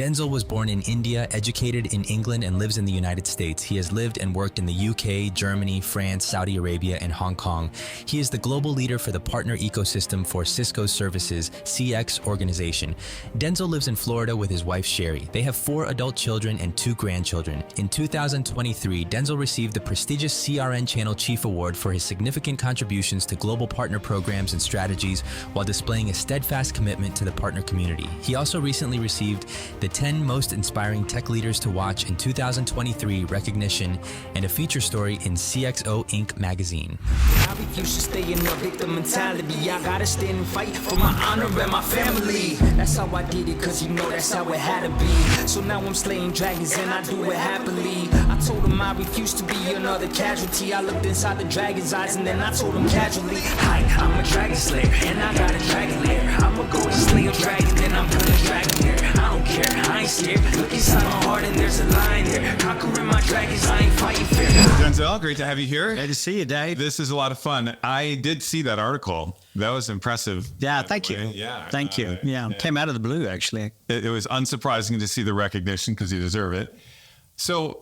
Denzil was born in India, educated in England, and lives in the United States. He has lived and worked in the UK, Germany, France, Saudi Arabia, and Hong Kong. He is the global leader for the partner ecosystem for Cisco Services CX organization. Denzil lives in Florida with his wife, Shari. They have 4 adult children and 2 grandchildren. In 2023, Denzil received the prestigious CRN Channel Chief Award for his significant contributions to global partner programs and strategies while displaying a steadfast commitment to the partner community. He also recently received the 10 Most Inspiring Tech Leaders to Watch in 2023 recognition and a feature story in CXO Inc. magazine. I refuse to stay in a victim mentality. I gotta stand and fight for my honor and my family. That's how I did it, cause you know that's how it had to be. So now I'm slaying dragons and I do it happily. I told him I refuse to be another casualty. I looked inside the dragon's eyes and then I told him casually, hi, I'm a dragon slayer and I got a dragon lair. I'ma go and slay a dragon and I'm gonna dragon here. I don't care, I ain't scared. Look inside my heart and there's a lion there. Conquering my dragons, I ain't fighting fair. Denzil, great to have you here. Great to see you, Dave. This is a lot of fun. I did see that article. That was impressive. Yeah, thank you. Yeah. Thank you. Yeah, came out of the blue, actually. It was unsurprising to see the recognition because you deserve it. So,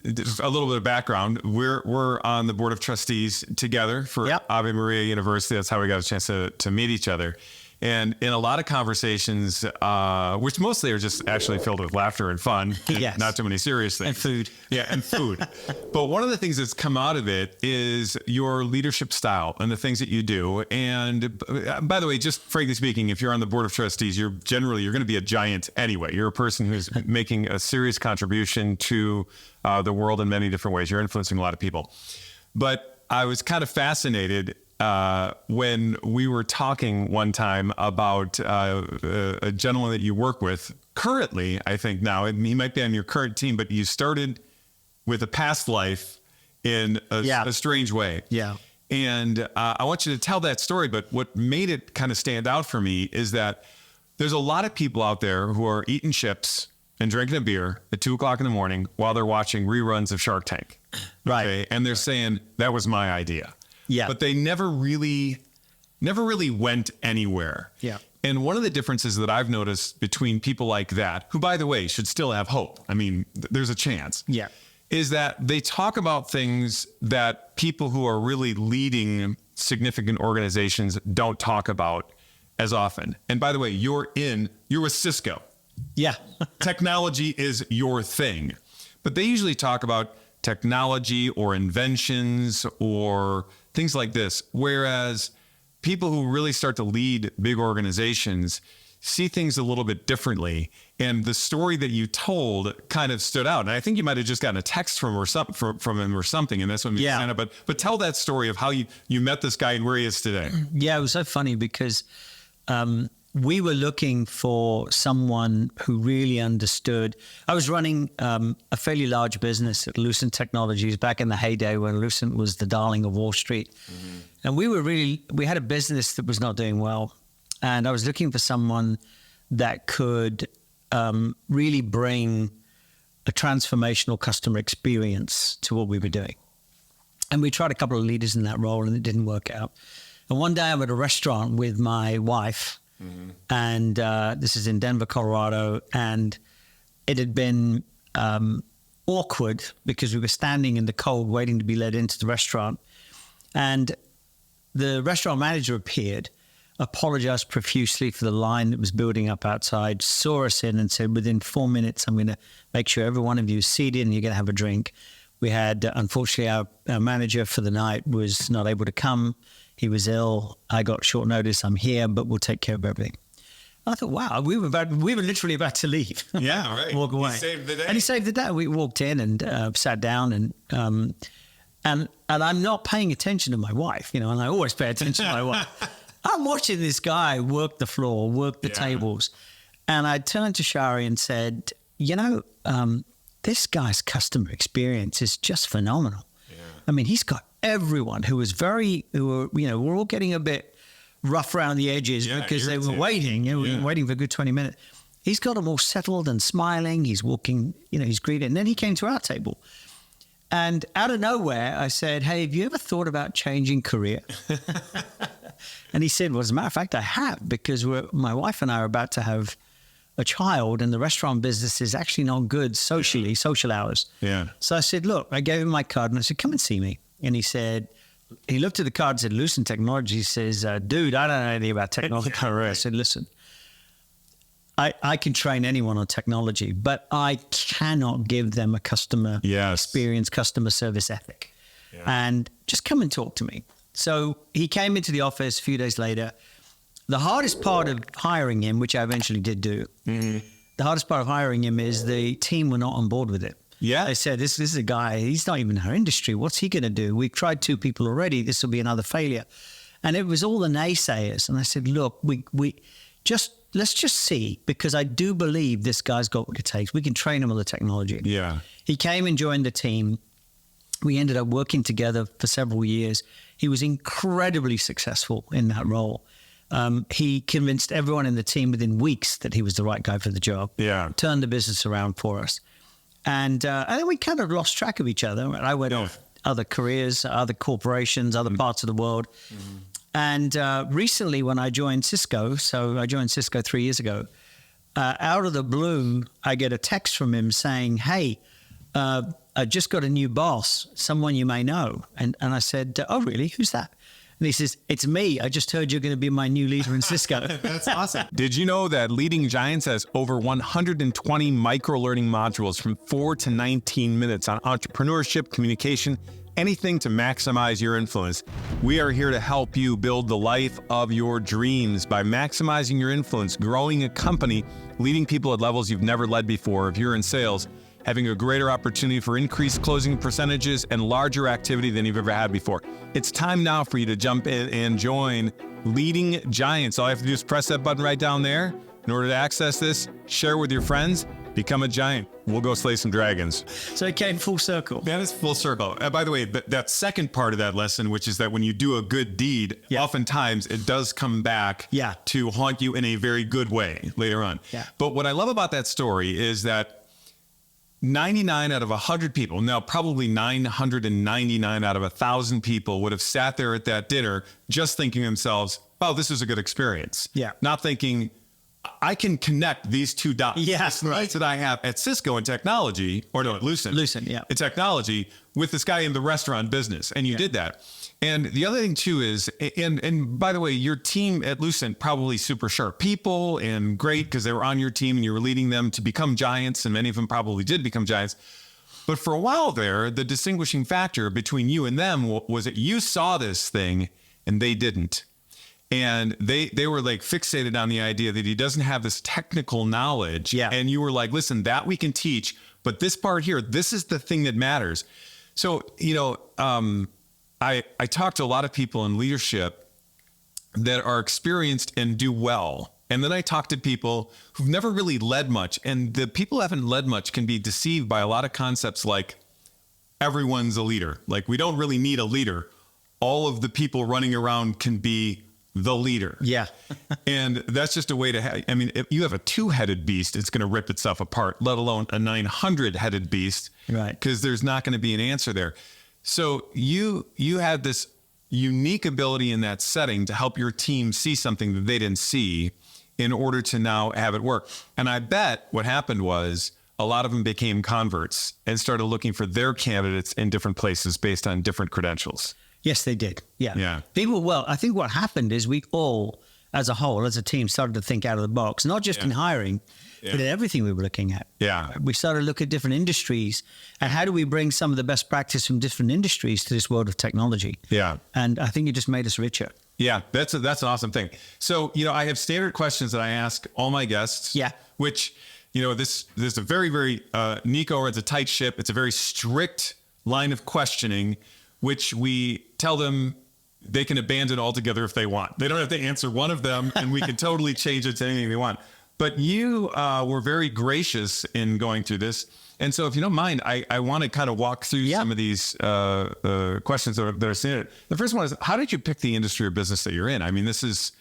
just a little bit of background. We're on the board of trustees together for Ave Maria University. That's how we got a chance to meet each other. And in a lot of conversations, which mostly are just actually filled with laughter and fun, yes. Not too many serious things. And food. Yeah, and food. But one of the things that's come out of it is your leadership style and the things that you do. And by the way, just frankly speaking, if you're on the board of trustees, you're going to be a giant anyway. You're a person who's making a serious contribution to the world in many different ways. You're influencing a lot of people. But I was kind of fascinated when we were talking one time about a gentleman that you work with currently, I think now, and he might be on your current team, but you started with a past life in a strange way. Yeah. And I want you to tell that story, but what made it kind of stand out for me is that there's a lot of people out there who are eating chips and drinking a beer at 2:00 in the morning while they're watching reruns of Shark Tank. Right. Okay? And they're saying, that was my idea. Yeah. But they never really went anywhere. Yeah. And one of the differences that I've noticed between people like that, who, by the way, should still have hope. I mean, there's a chance. Yeah. Is that they talk about things that people who are really leading significant organizations don't talk about as often. And by the way, you're with Cisco. Yeah. Technology is your thing. But they usually talk about technology or inventions or things like this. Whereas people who really start to lead big organizations see things a little bit differently. And the story that you told kind of stood out. And I think you might have just gotten a text from him or something. And that's what made me stand up. But tell that story of how you met this guy and where he is today. Yeah, it was so funny because we were looking for someone who really understood. I was running a fairly large business at Lucent Technologies back in the heyday when Lucent was the darling of Wall Street. Mm-hmm. And we had a business that was not doing well. And I was looking for someone that could really bring a transformational customer experience to what we were doing. And we tried a couple of leaders in that role and it didn't work out. And one day I'm at a restaurant with my wife, mm-hmm. and this is in Denver, Colorado, and it had been awkward because we were standing in the cold waiting to be led into the restaurant. And the restaurant manager appeared, apologized profusely for the line that was building up outside, saw us in and said, within 4 minutes, I'm going to make sure every one of you is seated and you're going to have a drink. We had, unfortunately, our manager for the night was not able to come. He was ill. I got short notice. I'm here, but we'll take care of everything. I thought, wow, we were literally about to leave. Yeah, right. Walk away. He saved the day. And he saved the day. We walked in and sat down and I'm not paying attention to my wife, and I always pay attention to my wife. I'm watching this guy work the floor, work the tables. And I turned to Shari and said, this guy's customer experience is just phenomenal. Yeah. I mean, he's got everyone who we're all getting a bit rough around the edges because they were waiting. We were waiting for a good 20 minutes. He's got them all settled and smiling. He's walking, he's greeted. And then he came to our table. And out of nowhere, I said, hey, have you ever thought about changing career? And he said, well, as a matter of fact, I have, because my wife and I are about to have a child, and the restaurant business is actually not good socially, social hours. Yeah. So I said, look, I gave him my card and I said, come and see me. And he said, he looked at the card and said, Lucent Technology. He says, dude, I don't know anything about technology. I said, listen, I can train anyone on technology, but I cannot give them a customer experience, customer service ethic. Yeah. And just come and talk to me. So he came into the office a few days later. The hardest part of hiring him, which I eventually did do, the hardest part of hiring him is the team were not on board with it. Yeah. They said, this is a guy, he's not even in our industry. What's he going to do? We've tried 2 people already. This will be another failure. And it was all the naysayers. And I said, look, let's just see, because I do believe this guy's got what it takes. We can train him on the technology. Yeah. He came and joined the team. We ended up working together for several years. He was incredibly successful in that role. He convinced everyone in the team within weeks that he was the right guy for the job. Yeah. Turned the business around for us. And then we kind of lost track of each other. I went off other careers, other corporations, other parts of the world. And recently when I joined Cisco, so I joined Cisco 3 years ago, out of the blue, I get a text from him saying, hey, I just got a new boss, someone you may know. And I said, oh, really? Who's that? And he says, it's me. I just heard you're going to be my new leader in Cisco. That's awesome. Did you know that Leading Giants has over 120 micro-learning modules from 4 to 19 minutes on entrepreneurship, communication, anything to maximize your influence? We are here to help you build the life of your dreams by maximizing your influence, growing a company, leading people at levels you've never led before. If you're in sales, having a greater opportunity for increased closing percentages and larger activity than you've ever had before. It's time now for you to jump in and join Leading Giants. All you have to do is press that button right down there. In order to access this, share with your friends, become a giant. We'll go slay some dragons. So it came full circle. That is full circle. By the way, that second part of that lesson, which is that when you do a good deed, oftentimes it does come back to haunt you in a very good way later on. Yeah. But what I love about that story is that 99 out of 100 people, now probably 999 out of 1,000 people would have sat there at that dinner just thinking to themselves, oh, this is a good experience. Yeah. Not thinking, I can connect these 2 dots. Yes. Right. That I have at Cisco in technology, or no, at Lucent. Lucent, yeah. In technology with this guy in the restaurant business. And you did that. And the other thing too is, and by the way, your team at Lucent, probably super sharp people and great because they were on your team and you were leading them to become giants, and many of them probably did become giants. But for a while there, the distinguishing factor between you and them was that you saw this thing and they didn't. And they were like fixated on the idea that he doesn't have this technical knowledge. Yeah. And you were like, listen, that we can teach, but this part here, this is the thing that matters. So, you know, I talk to a lot of people in leadership that are experienced and do well. And then I talk to people who've never really led much. And the people who haven't led much can be deceived by a lot of concepts like everyone's a leader. Like we don't really need a leader. All of the people running around can be the leader. Yeah. And that's just a way to have, I mean, if you have a 2-headed beast, it's going to rip itself apart, let alone a 900-headed beast. Right. Because there's not going to be an answer there. So you had this unique ability in that setting to help your team see something that they didn't see in order to now have it work. And I bet what happened was a lot of them became converts and started looking for their candidates in different places based on different credentials. Yes, they did. Yeah. Yeah. People, well, I think what happened is we all, as a whole, as a team, started to think out of the box, not just in hiring, but in everything we were looking at. Yeah. We started to look at different industries and how do we bring some of the best practice from different industries to this world of technology? Yeah. And I think it just made us richer. Yeah, that's an awesome thing. So, you know, I have standard questions that I ask all my guests. Yeah. Which, you know, this is a very, very, Nico, it's a tight ship. It's a very strict line of questioning, which we tell them they can abandon altogether if they want. They don't have to answer one of them, and we can totally change it to anything they want. But you were very gracious in going through this. And so if you don't mind, I want to kind of walk through some of these questions that are standard. The first one is, how did you pick the industry or business that you're in? I mean, this is,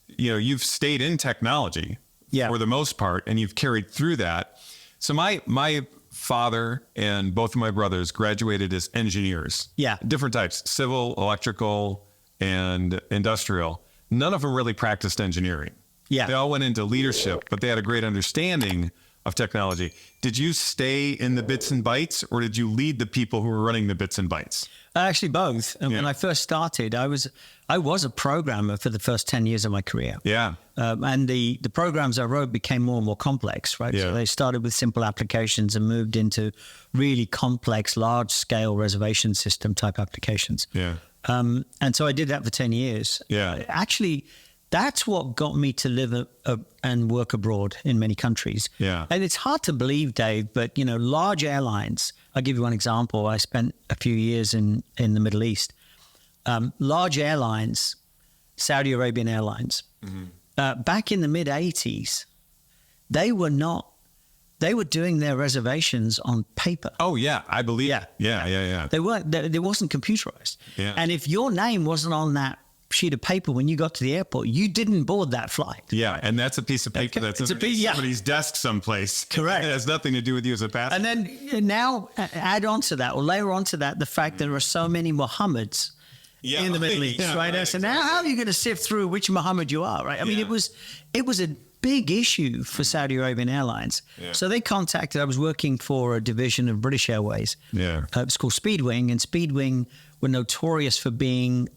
you know, you've stayed in technology for the most part, and you've carried through that. So my father and both of my brothers graduated as engineers. Yeah. Different types, civil, electrical, and industrial. None of them really practiced engineering. Yeah. They all went into leadership, but they had a great understanding of technology. Did you stay in the bits and bytes, or did you lead the people who were running the bits and bytes? Actually, both. And when I first started, I was a programmer for the first 10 years of my career. Yeah. And the programs I wrote became more and more complex, right? Yeah. So they started with simple applications and moved into really complex, large-scale reservation system type applications. Yeah. And so I did that for 10 years. Yeah. Actually, that's what got me to live and work abroad in many countries. Yeah. And it's hard to believe, Dave, but, large airlines, I'll give you one example. I spent a few years in the Middle East. Large airlines, Saudi Arabian Airlines, back in the mid-'80s, they were doing their reservations on paper. Oh, yeah. I believe. Yeah. Yeah. They weren't. It wasn't computerized. Yeah. And if your name wasn't on that sheet of paper when you got to the airport, you didn't board that flight. Yeah. And that's a piece of paper that's It's a underneath piece- yeah. somebody's desk someplace. Correct. It has nothing to do with you as a passenger. And then now add on to that, or layer on to that, the fact there are so many Muhammads Yeah. in the Middle East, Yeah, right? right, So now how are you going to sift through which Muhammad you are, right? I mean, Yeah. it was a big issue for Saudi Arabian Airlines. Yeah. So they contacted, I was working for a division of British Airways. Yeah. It's called Speedwing, and Speedwing were notorious for being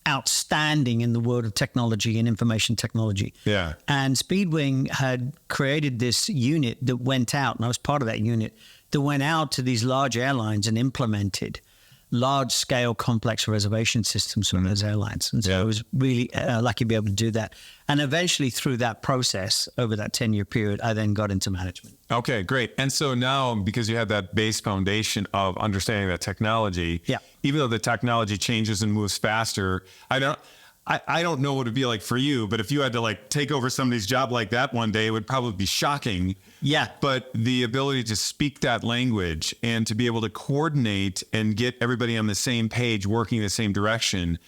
outstanding in the world of technology and information technology. Yeah. And Speedwing had created this unit that went out, and I was part of that unit, that went out to these large airlines and implemented large-scale complex reservation systems for those airlines. And so Yeah. I was really lucky to be able to do that. And eventually through that process, over that 10-year period, I then got into management. Okay, great. And so now, because you have that base foundation of understanding that technology, Yeah. even though the technology changes and moves faster, I don't know what it'd be like for you, but if you had to take over somebody's job like that one day, it would probably be shocking. Yeah. But the ability to speak that language and to be able to coordinate and get everybody on the same page, working the same direction,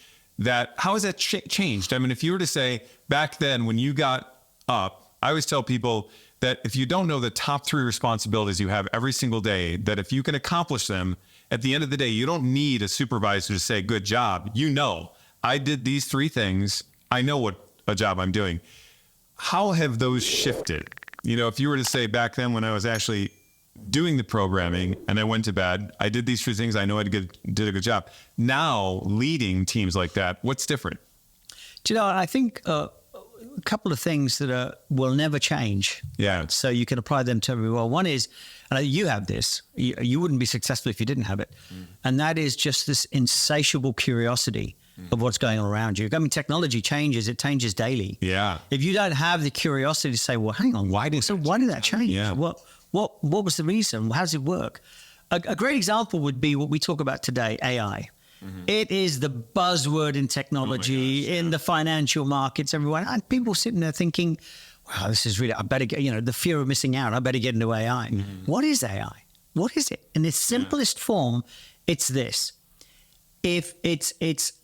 how has that changed? I mean, if you were to say back then when you got up, I always tell people that if you don't know the top 3 responsibilities you have every single day, that if you can accomplish them, at the end of the day, you don't need a supervisor to say, good job. I did these 3 things. I know what a job I'm doing. How have those shifted? If you were to say back then when I was actually doing the programming and I went to bed, I did these 3 things. I know I did a good job. Now leading teams like that, what's different? Do you know, I think a couple of things that will never change. Yeah. So you can apply them to everyone. Well, one is, and you have this, you wouldn't be successful if you didn't have it. And that is just this insatiable curiosity of what's going on around you. I mean, technology changes, it changes daily. Yeah. If you don't have the curiosity to say, well, hang on, why did that change? Yeah. What was the reason? How does it work? A great example would be what we talk about today, AI. It is the buzzword in technology, in the financial markets, everyone. And people sitting there thinking, wow, this is really, I better get, the fear of missing out, I better get into AI. What is AI? What is it? In its simplest form, it's this. If it's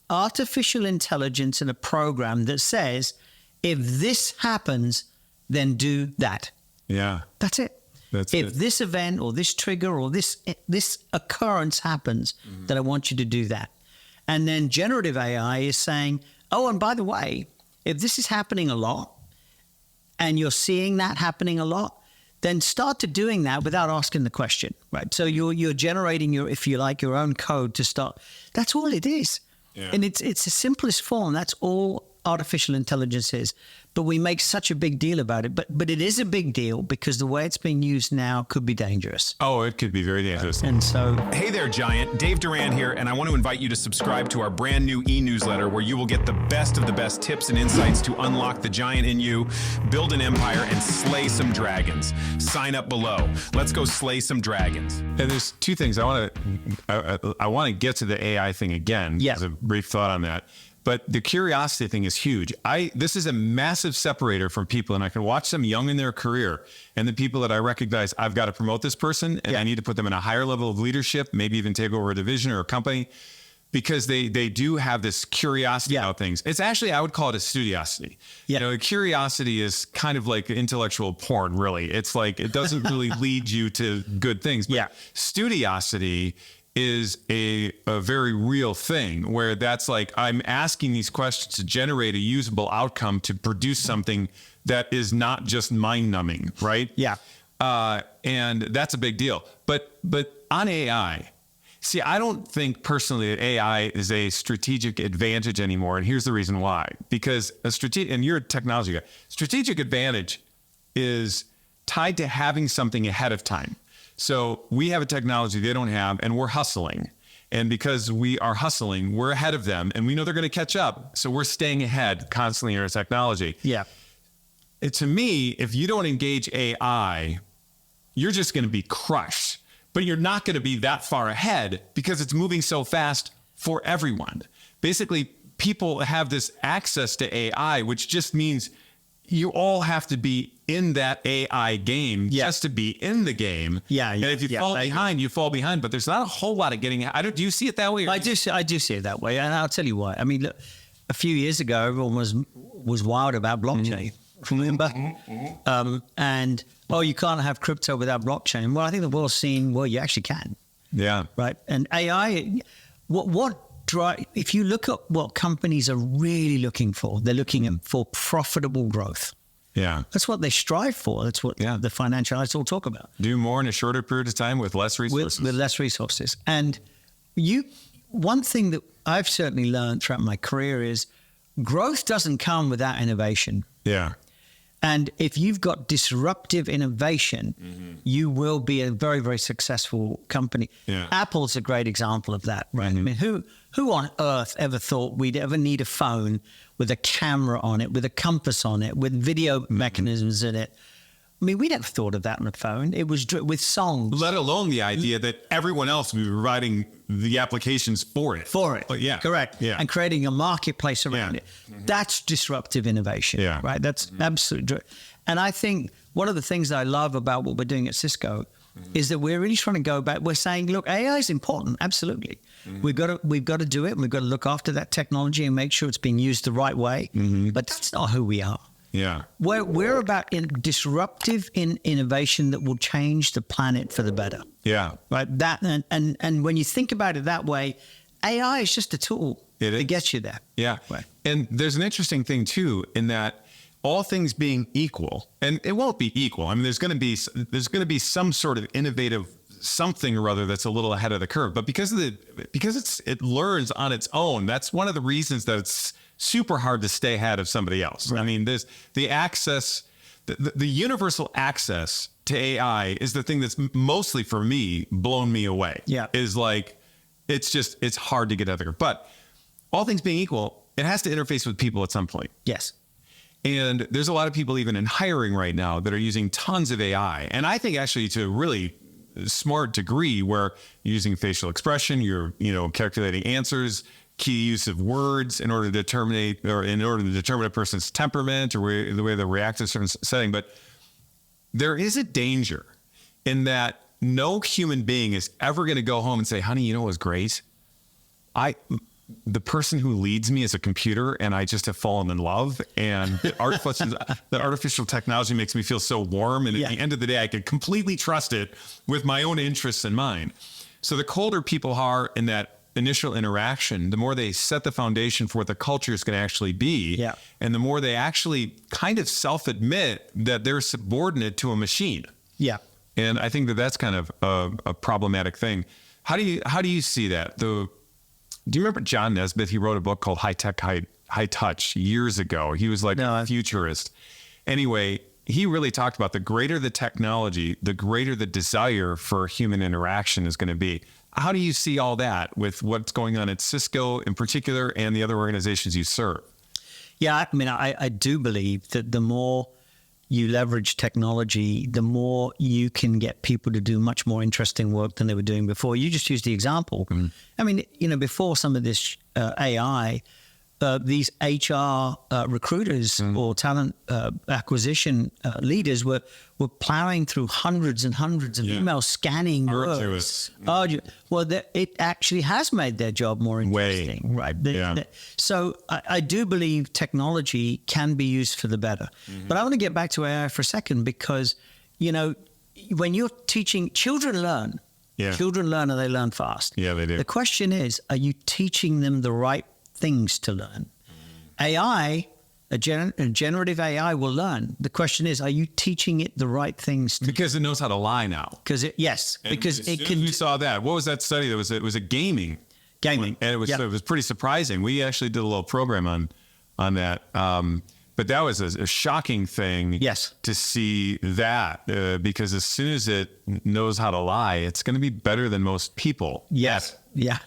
artificial intelligence in a program that says, if this happens, then do that. Yeah. That's it. If this event or this trigger or this occurrence happens, then I want you to do that. And then generative AI is saying, oh, and by the way, if this is happening a lot and you're seeing that happening a lot, then start to doing that without asking the question, right? So you're generating your own code to start. That's all it is. Yeah. And it's the simplest form. That's all artificial intelligence is. But we make such a big deal about it. But it is a big deal because the way it's being used now could be dangerous. Oh, it could be very dangerous. And so... Hey there, Giant. Dave Duran here, and I want to invite you to subscribe to our brand new e-newsletter where you will get the best of the best tips and insights to unlock the giant in you, build an empire, and slay some dragons. Sign up below. Let's go slay some dragons. And there's 2 things. I want to get to the AI thing again. Yeah. As a brief thought on that. But the curiosity thing is huge. This is a massive separator from people, and I can watch them young in their career, and the people that I recognize, I've got to promote this person, and I need to put them in a higher level of leadership, maybe even take over a division or a company, because they do have this curiosity about things. It's actually, I would call it a studiosity. Yeah. Curiosity is kind of like intellectual porn, really. It's like, it doesn't really lead you to good things. But studiosity is a very real thing, where that's like, I'm asking these questions to generate a usable outcome to produce something that is not just mind numbing, right? Yeah. And that's a big deal. But on AI, see, I don't think personally that AI is a strategic advantage anymore. And here's the reason why. Because and you're a technology guy, strategic advantage is tied to having something ahead of time. So we have a technology they don't have, and we're hustling. And because we are hustling, we're ahead of them, and we know they're going to catch up. So we're staying ahead constantly in our technology. Yeah. To me, if you don't engage AI, you're just going to be crushed. But you're not going to be that far ahead because it's moving so fast for everyone. Basically, people have this access to AI, which just means you all have to be in that AI game just to be in the game. Yeah. And if you fall behind, you fall behind. But there's not a whole lot of getting. Do you see it that way? I do see it that way, and I'll tell you why. I mean, look, a few years ago, everyone was wild about blockchain. Remember? And you can't have crypto without blockchain. Well, I think the world's seen, well, you actually can. Yeah. Right. And AI, if you look at what companies are really looking for, they're looking for profitable growth. Yeah. That's what they strive for. That's what the financial analysts all talk about. Do more in a shorter period of time with less resources. With less resources. And one thing that I've certainly learned throughout my career is growth doesn't come without innovation. Yeah. And if you've got disruptive innovation, you will be a very, very successful company. Yeah. Apple's a great example of that, right? I mean, who on earth ever thought we'd ever need a phone with a camera on it, with a compass on it, with video mechanisms in it? I mean, we never thought of that on a phone. It was with songs. Let alone the idea that everyone else would be providing the applications for it. Yeah. Correct. Yeah. And creating a marketplace around it. That's disruptive innovation. Yeah. Right. That's absolutely. And I think one of the things that I love about what we're doing at Cisco is that we're really trying to go back. We're saying, look, AI is important. Absolutely. We've got to do it. And we've got to look after that technology and make sure it's being used the right way. But that's not who we are. Yeah. We're about disruptive innovation that will change the planet for the better. Yeah. Right. That and when you think about it that way, AI is just a tool that gets you there. Yeah. Right. And there's an interesting thing too, in that all things being equal, and it won't be equal. I mean, there's going to be some sort of innovative something or other that's a little ahead of the curve. But because it learns on its own, that's one of the reasons that it's super hard to stay ahead of somebody else. Right. I mean, there's the access, the universal access to AI is the thing that's mostly for me blown me away. Yeah. Is like, it's hard to get out there. But all things being equal, it has to interface with people at some point. Yes. And there's a lot of people even in hiring right now that are using tons of AI. And I think actually to a really smart degree, where you're using facial expression, you're, calculating answers, key use of words in order to determine a person's temperament or the way they react to a certain setting. But there is a danger in that no human being is ever going to go home and say, honey, you know what was great? The person who leads me is a computer, and I just have fallen in love. And the artificial technology makes me feel so warm. And at the end of the day, I can completely trust it with my own interests in mind. So the colder people are in that initial interaction, the more they set the foundation for what the culture is going to actually be. Yeah. And the more they actually kind of self-admit that they're subordinate to a machine. Yeah. And I think that that's kind of a problematic thing. How do you see that? Do you remember John Nesbitt? He wrote a book called High Tech, High Touch years ago. He was like a futurist. Anyway, he really talked about the greater the technology, the greater the desire for human interaction is going to be. How do you see all that with what's going on at Cisco in particular and the other organizations you serve? Yeah, I mean, I do believe that the more you leverage technology, the more you can get people to do much more interesting work than they were doing before. You just used the example. I mean, before some of this AI, these HR recruiters or talent acquisition leaders were plowing through hundreds and hundreds of emails, scanning words. Well, it actually has made their job more interesting, right? So I do believe technology can be used for the better. But I want to get back to AI for a second because, when you're teaching, children learn. Yeah. Children learn and they learn fast. Yeah, they do. The question is, are you teaching them the right things to learn? AI, a generative AI will learn. The question is, are you teaching it the right things? Because it knows how to lie now. Because it can. We saw that. What was that study? It was a gaming, Gaming. and it was pretty surprising. We actually did a little program on that. But that was a shocking thing. Yes. To see that because as soon as it knows how to lie, it's going to be better than most people. Yes. Yeah.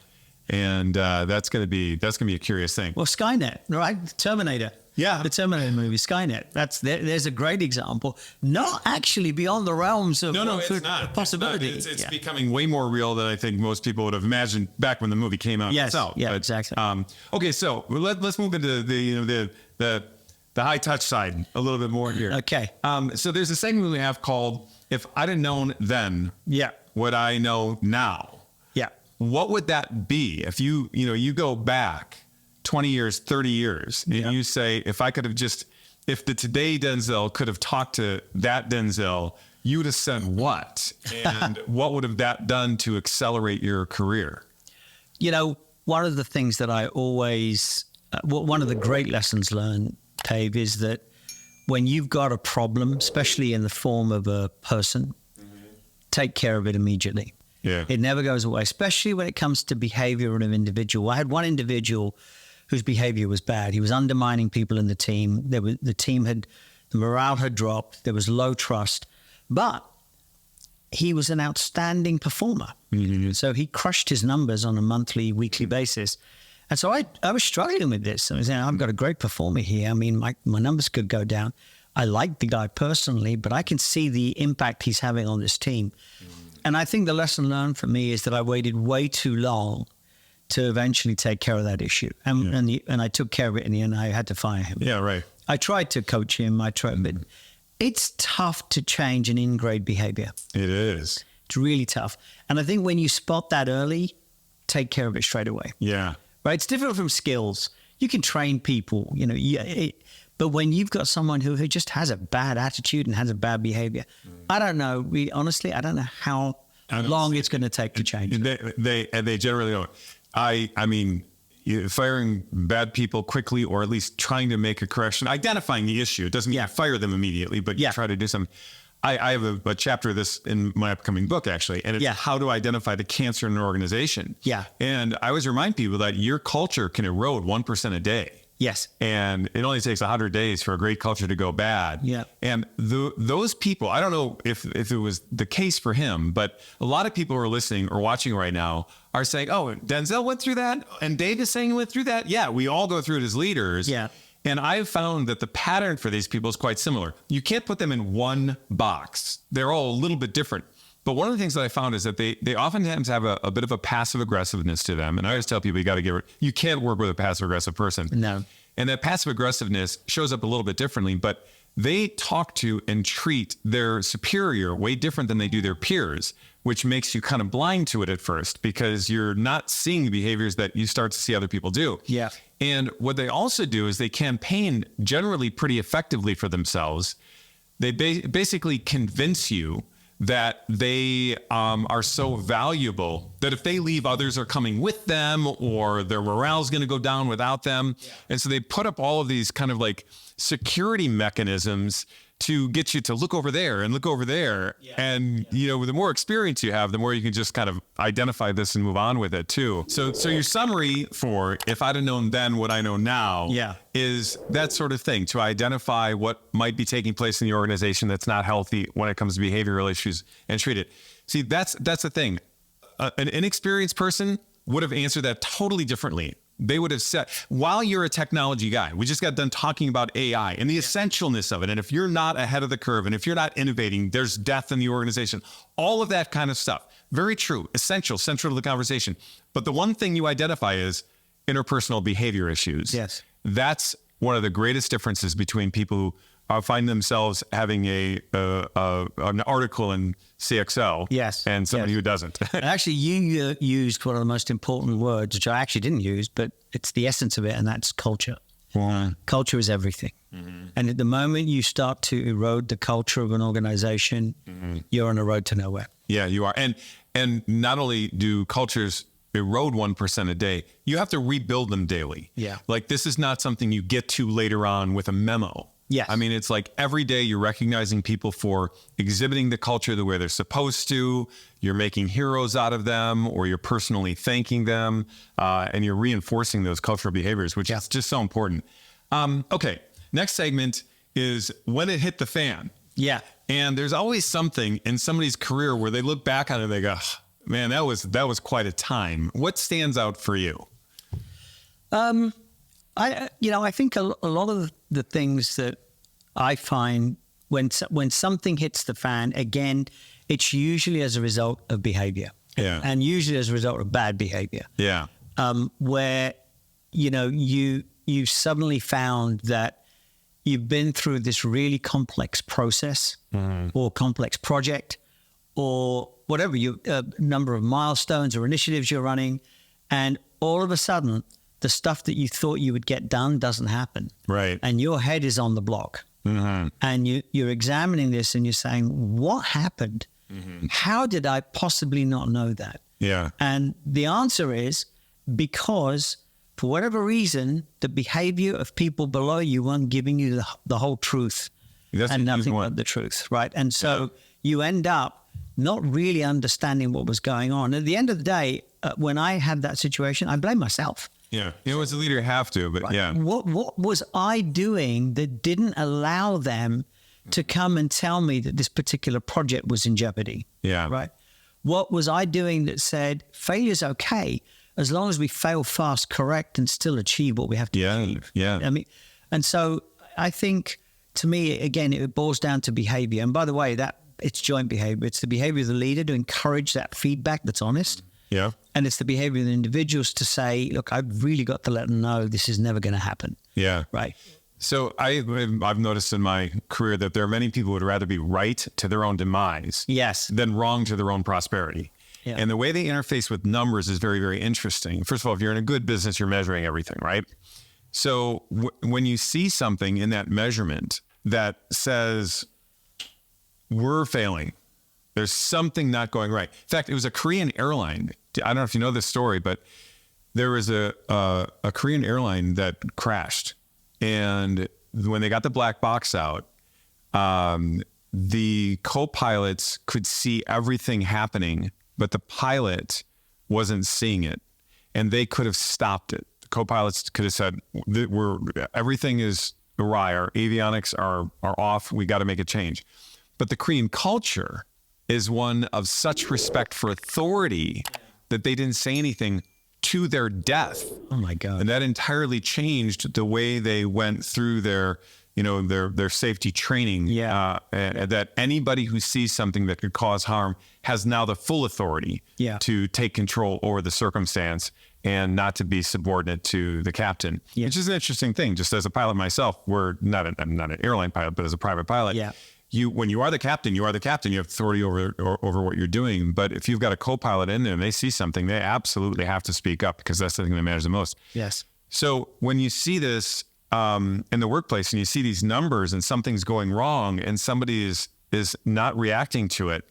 And that's going to be a curious thing. Well, Skynet, right? Terminator. Yeah. The Terminator movie, Skynet. There's a great example. Not actually beyond the realms of No, it's not. possibility. It's becoming way more real than I think most people would have imagined back when the movie came out. Yes. itself. Yeah. But, Exactly. Okay, so let's move into the high touch side a little bit more here. Okay. So there's a segment we have called "If I'd Have Known Then, Yeah. What I Know Now." Yeah. What would that be if you go back 20 years, 30 years, and you say, if the today Denzil could have talked to that Denzil, you would have said what? And what would have that done to accelerate your career? One of the things that I always, one of the great lessons learned, Dave, is that when you've got a problem, especially in the form of a person, take care of it immediately. Yeah. It never goes away, especially when it comes to behavior of an individual. I had one individual whose behavior was bad. He was undermining people in the team. The morale had dropped. There was low trust, but he was an outstanding performer. Mm-hmm. So he crushed his numbers on a monthly, weekly basis. And so I was struggling with this. I was saying, I've got a great performer here. I mean, my numbers could go down. I like the guy personally, but I can see the impact he's having on this team. Mm-hmm. And I think the lesson learned for me is that I waited way too long to eventually take care of that issue. And I took care of it in the end. I had to fire him. Yeah, right. I tried to coach him. But it's tough to change an in-grade behavior. It is. It's really tough. And I think when you spot that early, take care of it straight away. Yeah. Right? It's different from skills. You can train people, but when you've got someone who just has a bad attitude and has a bad behavior, I don't know. Honestly, I don't know how long it's going to take to change. They generally don't. I mean, firing bad people quickly, or at least trying to make a correction, identifying the issue. It doesn't mean you fire them immediately, but you try to do something. I have a chapter of this in my upcoming book, actually, and it's how to identify the cancer in an organization. Yeah. And I always remind people that your culture can erode 1% a day. Yes. And it only takes 100 days for a great culture to go bad. Yeah. And those people, I don't know if it was the case for him, but a lot of people who are listening or watching right now are saying, oh, Denzil went through that? And Dave is saying he went through that? Yeah, we all go through it as leaders. Yeah. And I've found that the pattern for these people is quite similar. You can't put them in one box. They're all a little bit different. But one of the things that I found is that they oftentimes have a bit of a passive aggressiveness to them. And I always tell people, you can't work with a passive aggressive person. No. And that passive aggressiveness shows up a little bit differently, but they talk to and treat their superior way different than they do their peers, which makes you kind of blind to it at first because you're not seeing the behaviors that you start to see other people do. Yeah. And what they also do is they campaign generally pretty effectively for themselves. They basically convince you that they are so valuable that if they leave, others are coming with them, or their morale is going to go down without them. Yeah. And so they put up all of these kind of like security mechanisms to get you to look over there and look over there. Yeah. And, the more experience you have, the more you can just kind of identify this and move on with it too. So your summary for if I'd have known then what I know now is that sort of thing, to identify what might be taking place in the organization that's not healthy when it comes to behavioral issues and treat it. See, that's the thing. An inexperienced person would have answered that totally differently. They would have said, while you're a technology guy, we just got done talking about AI and the essentialness of it. And if you're not ahead of the curve and if you're not innovating, there's death in the organization. All of that kind of stuff. Very true, essential, central to the conversation. But the one thing you identify is interpersonal behavior issues. Yes. That's one of the greatest differences between people who find themselves having an article in CXO, and somebody who doesn't. Actually, you used one of the most important words, which I actually didn't use, but it's the essence of it, and that's culture. Yeah. Culture is everything. Mm-hmm. And at the moment you start to erode the culture of an organization, you're on a road to nowhere. Yeah, you are. And And not only do cultures erode 1% a day, you have to rebuild them daily. Yeah. Like this is not something you get to later on with a memo. Yes. I mean, it's like every day you're recognizing people for exhibiting the culture the way they're supposed to. You're making heroes out of them, or you're personally thanking them, and you're reinforcing those cultural behaviors, which is just so important. Okay, next segment is when it hit the fan. Yeah. And there's always something in somebody's career where they look back on it and they go, man, that was quite a time. What stands out for you? I think a lot of the things that I find when something hits the fan, again, it's usually as a result of behavior. Yeah. And usually as a result of bad behavior. Yeah. Where, you suddenly found that you've been through this really complex process or complex project or whatever, number of milestones or initiatives you're running, and all of a sudden, the stuff that you thought you would get done doesn't happen. Right. And your head is on the block. And you're examining this and you're saying, what happened? How did I possibly not know that? Yeah. And the answer is because for whatever reason, the behavior of people below you weren't giving you the whole truth and nothing but the truth, right? And so you end up not really understanding what was going on. At the end of the day, when I had that situation, I blame myself. Yeah. As a leader, you have to, but Right. yeah. What was I doing that didn't allow them to come and tell me that this particular project was in jeopardy? Yeah. Right. What was I doing that said failure's okay as long as we fail fast, correct, and still achieve what we have to achieve? Yeah. I mean, and so I think to me, again, it boils down to behavior. And by the way, it's joint behavior. It's the behavior of the leader to encourage that feedback that's honest. Yeah. And it's the behavior of the individuals to say, look, I've really got to let them know this is never going to happen. Yeah. Right. So I've noticed in my career that there are many people who would rather be right to their own demise Yes. than wrong to their own prosperity. Yeah. And the way they interface with numbers is very, very interesting. First of all, if you're in a good business, you're measuring everything, right? So when you see something in that measurement that says, we're failing, there's something not going right. In fact, it was a Korean airline. I don't know if you know this story, but there was a Korean airline that crashed. And when they got the black box out, the co-pilots could see everything happening, but the pilot wasn't seeing it. And they could have stopped it. The co-pilots could have said, everything is awry. Our avionics are off. We got to make a change. But the Korean culture is one of such respect for authority that they didn't say anything to their death. Oh my God. And that entirely changed the way they went through their safety training. Yeah. That anybody who sees something that could cause harm has now the full authority to take control over the circumstance and not to be subordinate to the captain, which is an interesting thing. Just as a pilot myself, I'm not an airline pilot, but as a private pilot, when you are the captain, you are the captain. You have authority over what you're doing. But if you've got a co-pilot in there and they see something, they absolutely have to speak up because that's the thing that matters the most. Yes. So when you see this in the workplace and you see these numbers and something's going wrong and somebody is not reacting to it,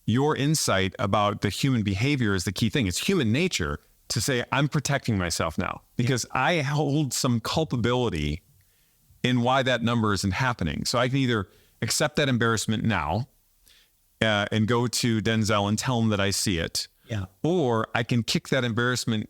your insight about the human behavior is the key thing. It's human nature to say, I'm protecting myself now because I hold some culpability in why that number isn't happening. So I can either accept that embarrassment now and go to Denzil and tell him that I see it. Yeah. Or I can kick that embarrassment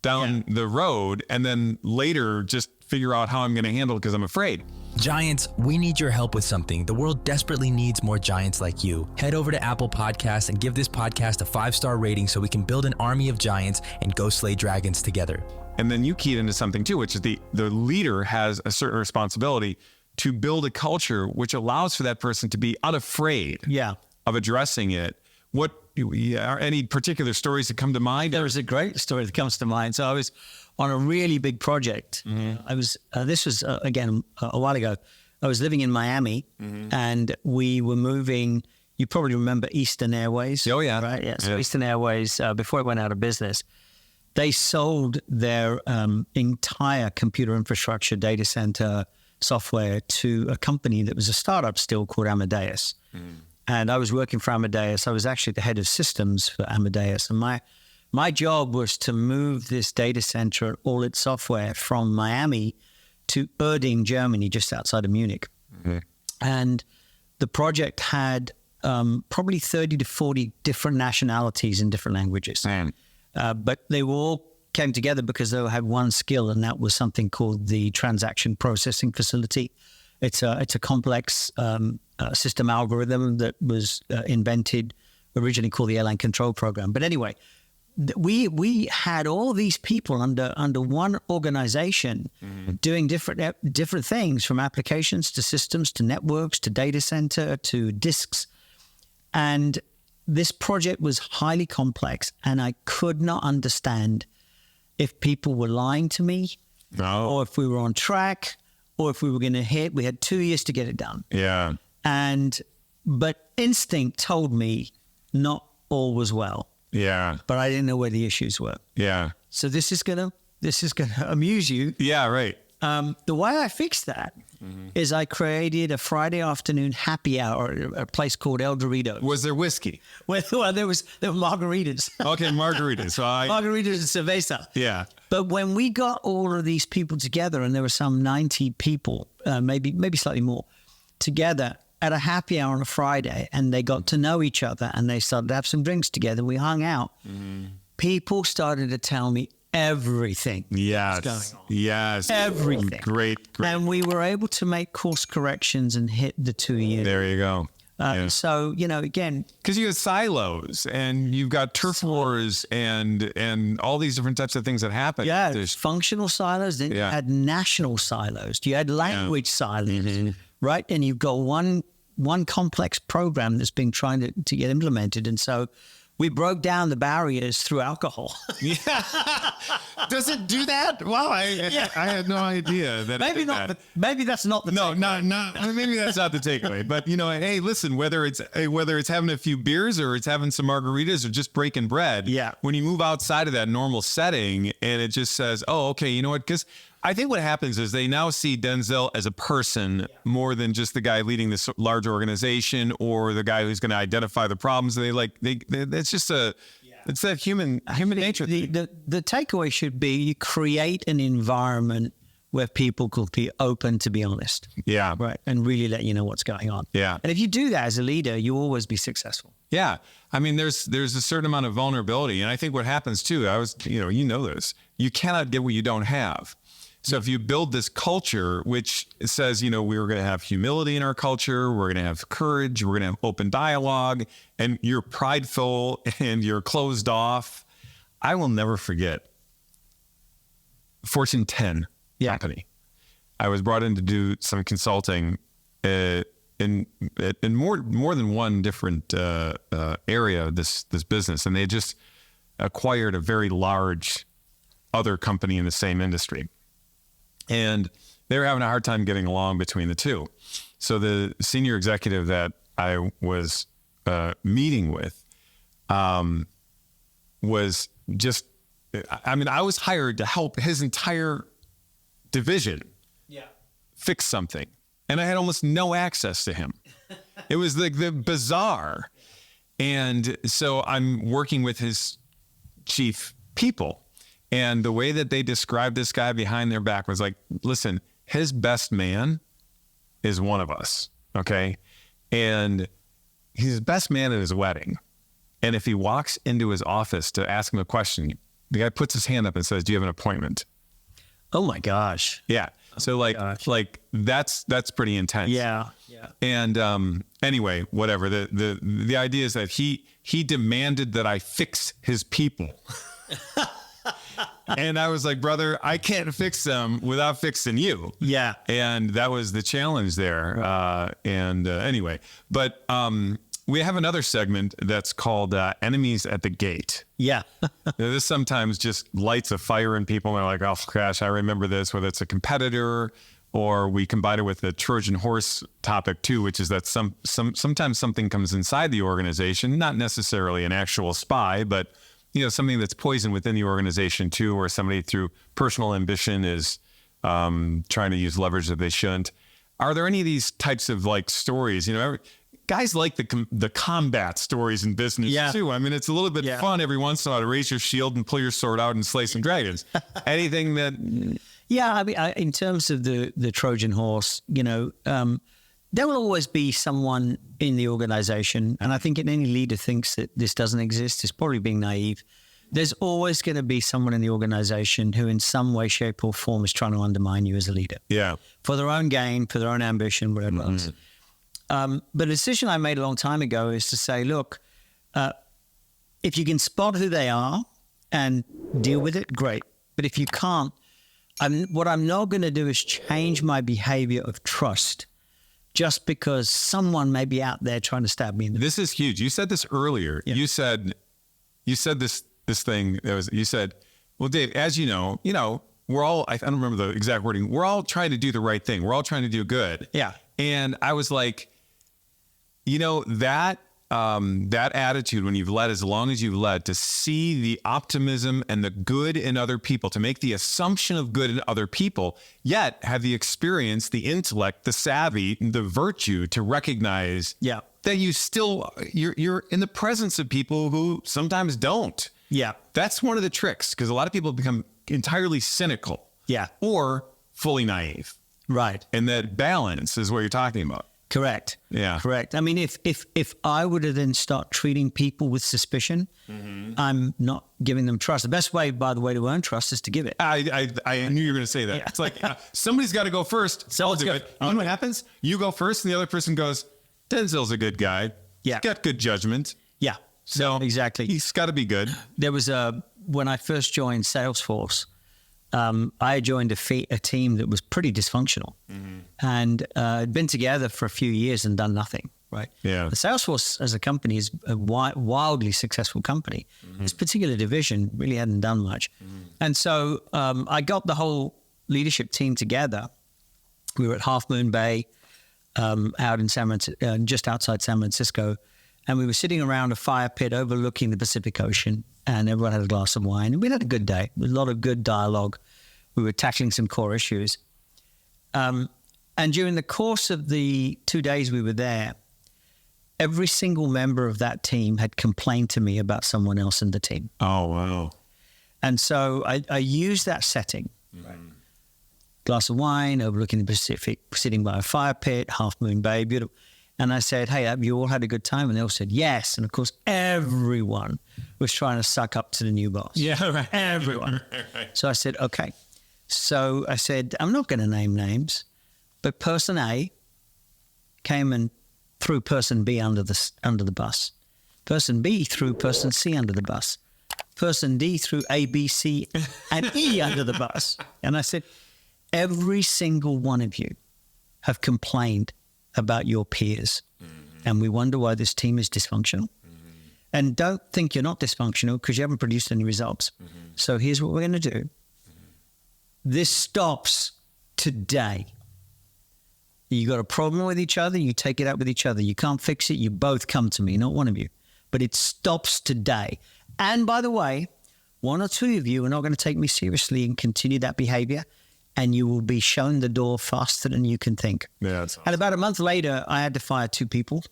down the road and then later just figure out how I'm going to handle it because I'm afraid. Giants, we need your help with something. The world desperately needs more giants like you. Head over to Apple Podcasts and give this podcast a 5-star rating so we can build an army of giants and go slay dragons together. And then you keyed into something too, which is the leader has a certain responsibility to build a culture which allows for that person to be unafraid of addressing it. What are any particular stories that come to mind? There is a great story that comes to mind. So I was on a really big project. I was, this was again, a while ago. I was living in Miami and we were moving, you probably remember Eastern Airways. Oh yeah. Right. Yeah. So Eastern Airways, before it went out of business, they sold their entire computer infrastructure, data center software to a company that was a startup still called Amadeus. and I was working for Amadeus. I was actually the head of systems for Amadeus, and my job was to move this data center and all its software from Miami to Erding, Germany, just outside of Munich. Mm-hmm. And the project had probably 30 to 40 different nationalities in different languages. But they all came together because they had one skill, and that was something called the transaction processing facility. It's a complex system algorithm that was invented, originally called the airline control program. But anyway, we had all these people under one organization doing different things, from applications to systems to networks to data center to disks. And this project was highly complex, and I could not understand if people were lying to me, or if we were on track, or if we were going to hit. We had 2 years to get it done. Yeah. But instinct told me not all was well. Yeah. But I didn't know where the issues were. Yeah. So this is gonna amuse you. Yeah, right. The way I fixed that is I created a Friday afternoon happy hour at a place called El Dorito. Was there whiskey? Well, there were margaritas. Okay, margaritas. So Margaritas and cerveza. Yeah. But when we got all of these people together, and there were some 90 people, maybe slightly more, together at a happy hour on a Friday, and they got to know each other, and they started to have some drinks together. We hung out. People started to tell me everything. Yes. That's going on. Yes. Everything. Great. And we were able to make course corrections and hit the 2 years. There you go. Yeah. So, again, because you have silos, and you've got turf wars, and all these different types of things that happen. yeah, There's- functional silos. Then you had national silos. You had language silos, right? And you've got one complex program that's been trying to get implemented. And so we broke down the barriers through alcohol. Does it do that? Wow, I had no idea that. Maybe it did not. that. Maybe that's not the No, not. I mean, maybe that's not the takeaway. But hey, listen. Whether it's having a few beers, or it's having some margaritas, or just breaking bread. Yeah. When you move outside of that normal setting, and it just says, "Oh, okay, you know what?" Because I think what happens is they now see Denzil as a person more than just the guy leading this large organization, or the guy who's going to identify the problems. It's just it's that human nature. The takeaway should be you create an environment where people could be open to be honest. Yeah. Right. And really let you know what's going on. Yeah. And if you do that as a leader, you always be successful. Yeah. I mean, there's a certain amount of vulnerability. And I think what happens too, you know this, you cannot get what you don't have. So if you build this culture, which says, we're going to have humility in our culture, we're going to have courage, we're going to have open dialogue, and you're prideful and you're closed off. I will never forget Fortune 10 company. I was brought in to do some consulting in more than one different area of this business, and they just acquired a very large other company in the same industry. And they were having a hard time getting along between the two. So the senior executive that I was meeting with was just, I was hired to help his entire division fix something. And I had almost no access to him. It was like the bizarre. And so I'm working with his chief people. And the way that they described this guy behind their back was like, listen, his best man is one of us, okay? And he's his best man at his wedding. And if he walks into his office to ask him a question, the guy puts his hand up and says, do you have an appointment? Oh my gosh. Yeah. So that's pretty intense. Yeah. And anyway, whatever. The idea is that he demanded that I fix his people. And I was like, brother, I can't fix them without fixing you. Yeah. And that was the challenge there. Anyway, but we have another segment that's called Enemies at the Gate. Yeah. This sometimes just lights a fire in people. And they're like, oh, gosh, I remember this, whether it's a competitor, or we combine it with the Trojan horse topic too, which is that sometimes something comes inside the organization, not necessarily an actual spy, but something that's poison within the organization too, or somebody through personal ambition is trying to use leverage that they shouldn't. Are there any of these types of stories? guys like the combat stories in business too. I mean, it's a little bit fun every once in a while to raise your shield and pull your sword out and slay some dragons. Anything that... Yeah, I mean, in terms of the Trojan horse, you know, there will always be someone in the organization, and I think any leader thinks that this doesn't exist is probably being naive. There's always going to be someone in the organization who in some way, shape or form is trying to undermine you as a leader. Yeah. For their own gain, for their own ambition, whatever else. But a decision I made a long time ago is to say, look, if you can spot who they are and deal with it, great. But if you can't, what I'm not going to do is change my behavior of trust just because someone may be out there trying to stab me in the This is huge. You said this earlier. Yeah. You said this thing that was, you said, well, Dave, as you know, we're all, I don't remember the exact wording. We're all trying to do the right thing. We're all trying to do good. Yeah. And I was like, that attitude when you've led as long as you've led, to see the optimism and the good in other people, to make the assumption of good in other people, yet have the experience, the intellect, the savvy, the virtue to recognize that you're in the presence of people who sometimes don't. Yeah. That's one of the tricks, because a lot of people become entirely cynical. Yeah. Or fully naive. Right. And that balance is what you're talking about. Correct. Yeah. Correct. I mean, if I were to then start treating people with suspicion, I'm not giving them trust. The best way, by the way, to earn trust is to give it. I knew you were going to say that. Yeah. It's like somebody's got to go first. So I'll do it. You know what happens? You go first, and the other person goes, Denzil's a good guy. Yeah. He's got good judgment. Yeah. So exactly. He's got to be good. There was when I first joined Salesforce, I joined a team that was pretty dysfunctional and had been together for a few years and done nothing, right? Yeah. The Salesforce as a company is a wildly successful company. This particular division really hadn't done much. And so I got the whole leadership team together. We were at Half Moon Bay out in just outside San Francisco. And we were sitting around a fire pit overlooking the Pacific Ocean, and everyone had a glass of wine. And we had a good day, a lot of good dialogue. We were tackling some core issues. And during the course of the 2 days we were there, every single member of that team had complained to me about someone else in the team. Oh, wow. And so I used that setting. Glass of wine, overlooking the Pacific, sitting by a fire pit, Half Moon Bay, beautiful. And I said, hey, have you all had a good time? And they all said, yes. And of course, everyone was trying to suck up to the new boss. Yeah, right. Everyone. Right. So I said, okay. So I said, I'm not going to name names, but person A came and threw person B under the bus. Person B threw person C under the bus. Person D threw A, B, C, and E under the bus. And I said, every single one of you have complained about your peers. And we wonder why this team is dysfunctional. And don't think you're not dysfunctional because you haven't produced any results. So here's what we're going to do. This stops today. You got a problem with each other, you take it out with each other. You can't fix it, you both come to me, not one of you. But it stops today. And by the way, one or two of you are not going to take me seriously and continue that behavior, and you will be shown the door faster than you can think. Yeah, that's awesome. And about a month later, I had to fire 2 people.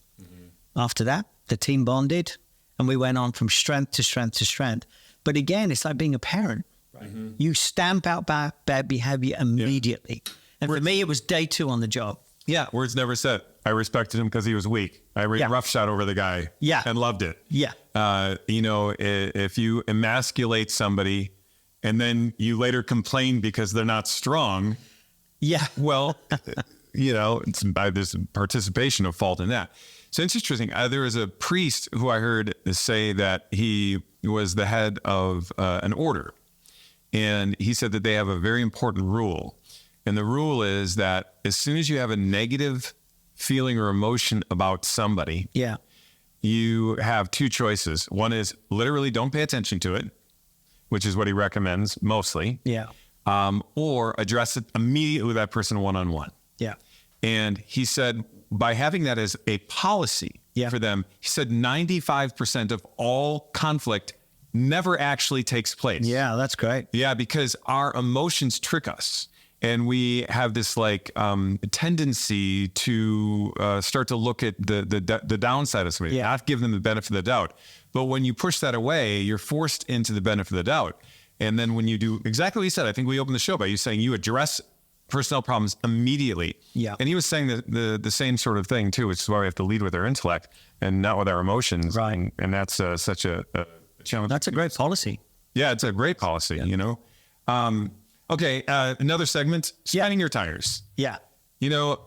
After that, the team bonded, and we went on from strength to strength to strength. But again, it's like being a parent. Right. You stamp out bad behavior immediately. Yeah. And for me, it was day 2 on the job. Yeah, words never said. I respected him because he was weak. I roughshod over the guy and loved it. Yeah. If you emasculate somebody, and then you later complain because they're not strong. Yeah. Well, there's participation of fault in that. So it's interesting. There was a priest who I heard say that he was the head of an order. And he said that they have a very important rule. And the rule is that as soon as you have a negative feeling or emotion about somebody, you have 2 choices. One is literally don't pay attention to it, which is what he recommends mostly. Yeah. Or address it immediately with that person one-on-one. Yeah. And he said, by having that as a policy for them, he said 95% of all conflict never actually takes place. Yeah, that's great. Yeah, because our emotions trick us. And we have this like tendency to start to look at the downside of somebody, not give them the benefit of the doubt. But when you push that away, you're forced into the benefit of the doubt. And then when you do exactly what you said, I think we opened the show by you saying you address personnel problems immediately. Yeah. And he was saying the same sort of thing too, which is why we have to lead with our intellect and not with our emotions. Right. And that's such a challenge. That's a great policy. Yeah, it's a great policy, you know. Okay, another segment, spinning your tires. Yeah. You know,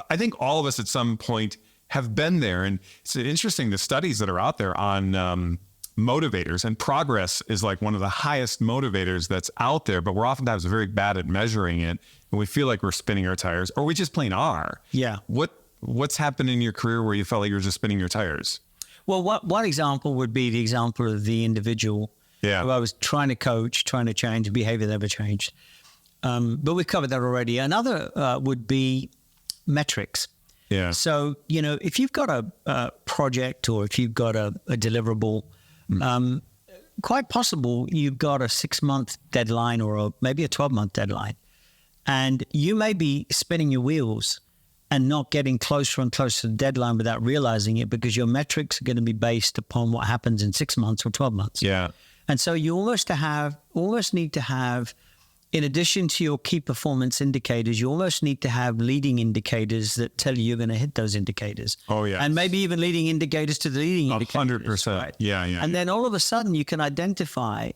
I think all of us at some point have been there. And it's interesting, the studies that are out there on motivators, and progress is like one of the highest motivators that's out there, but we're oftentimes very bad at measuring it. And we feel like we're spinning our tires, or we just plain are. Yeah. What's happened in your career where you felt like you were just spinning your tires? Well, one example would be the example of the individual who I was trying to coach, trying to change, behavior never changed. But we've covered that already. Another would be metrics. Yeah. So, you know, if you've got a project or if you've got a deliverable, quite possible you've got a 6-month deadline or maybe a 12-month deadline. And you may be spinning your wheels and not getting closer and closer to the deadline without realizing it, because your metrics are going to be based upon what happens in 6 months or 12 months. Yeah. And so you almost need to have, in addition to your key performance indicators, you almost need to have leading indicators that tell you you're going to hit those indicators. Oh, yeah. And maybe even leading indicators to the leading indicators. 100%. Right? Yeah. And then all of a sudden you can identify,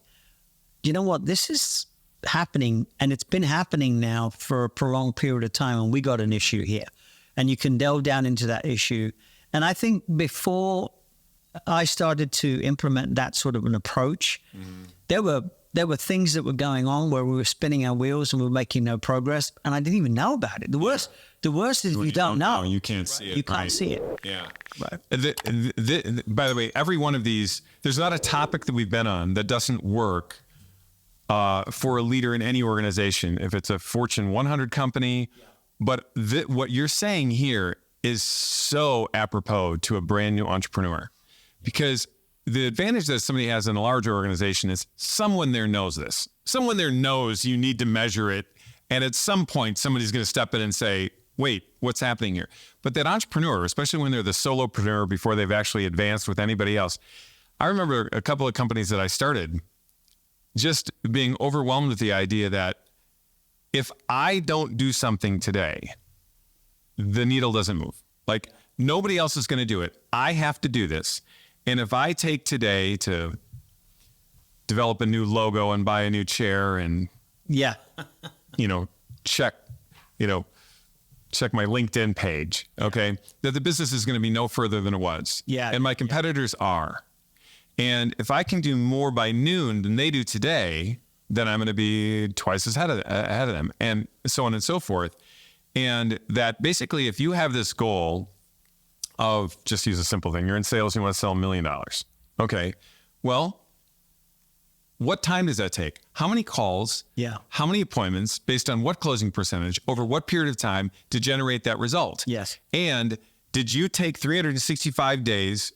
you know what, this is happening, and it's been happening now for a prolonged period of time, and we got an issue here. And you can delve down into that issue. And I think before I started to implement that sort of an approach, there were things that were going on where we were spinning our wheels and we were making no progress, and I didn't even know about it. The worst is if you don't know. You can't see it. You can't see it. Yeah. Right. By the way, every one of these, there's not a topic that we've been on that doesn't work for a leader in any organization. If it's a Fortune 100 company, but what you're saying here is so apropos to a brand new entrepreneur, because the advantage that somebody has in a larger organization is someone there knows this. Someone there knows you need to measure it. And at some point, somebody's going to step in and say, wait, what's happening here? But that entrepreneur, especially when they're the solopreneur before they've actually advanced with anybody else. I remember a couple of companies that I started just being overwhelmed with the idea that if I don't do something today, the needle doesn't move. Like, nobody else is going to do it. I have to do this. And if I take today to develop a new logo and buy a new chair and, check my LinkedIn page, okay, that the business is going to be no further than it was. Yeah. And my competitors are. And if I can do more by noon than they do today, then I'm going to be twice as ahead of them, and so on and so forth. And that basically, if you have this goal of, just use a simple thing, you're in sales, you want to sell $1 million. Okay. Well, what time does that take? How many calls? Yeah. How many appointments based on what closing percentage over what period of time to generate that result? Yes. And did you take 365 days,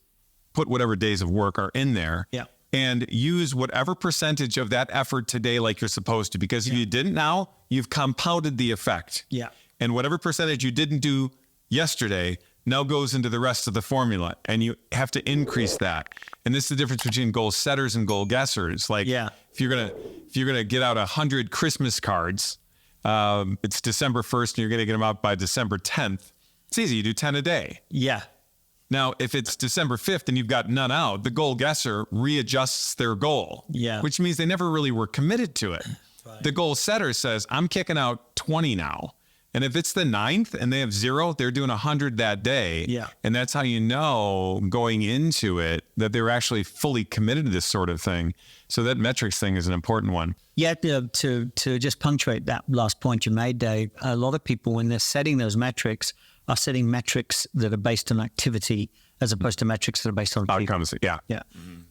put whatever days of work are in there, and use whatever percentage of that effort today like you're supposed to? Because if you didn't now, you've compounded the effect. Yeah. And whatever percentage you didn't do yesterday now goes into the rest of the formula, and you have to increase that. And this is the difference between goal setters and goal guessers. Like, if you're gonna get out 100 Christmas cards, it's December 1st, and you're gonna get them out by December 10th. It's easy. You do 10 a day. Yeah. Now, if it's December 5th and you've got none out, the goal guesser readjusts their goal, which means they never really were committed to it. Right. The goal setter says, I'm kicking out 20 now. And if it's the 9th and they have 0, they're doing 100 that day. Yeah. And that's how you know going into it that they're actually fully committed to this sort of thing. So that metrics thing is an important one. Yeah, to just punctuate that last point you made, Dave, a lot of people, when they're setting those metrics, are setting metrics that are based on activity as opposed to metrics that are based on outcomes. Yeah.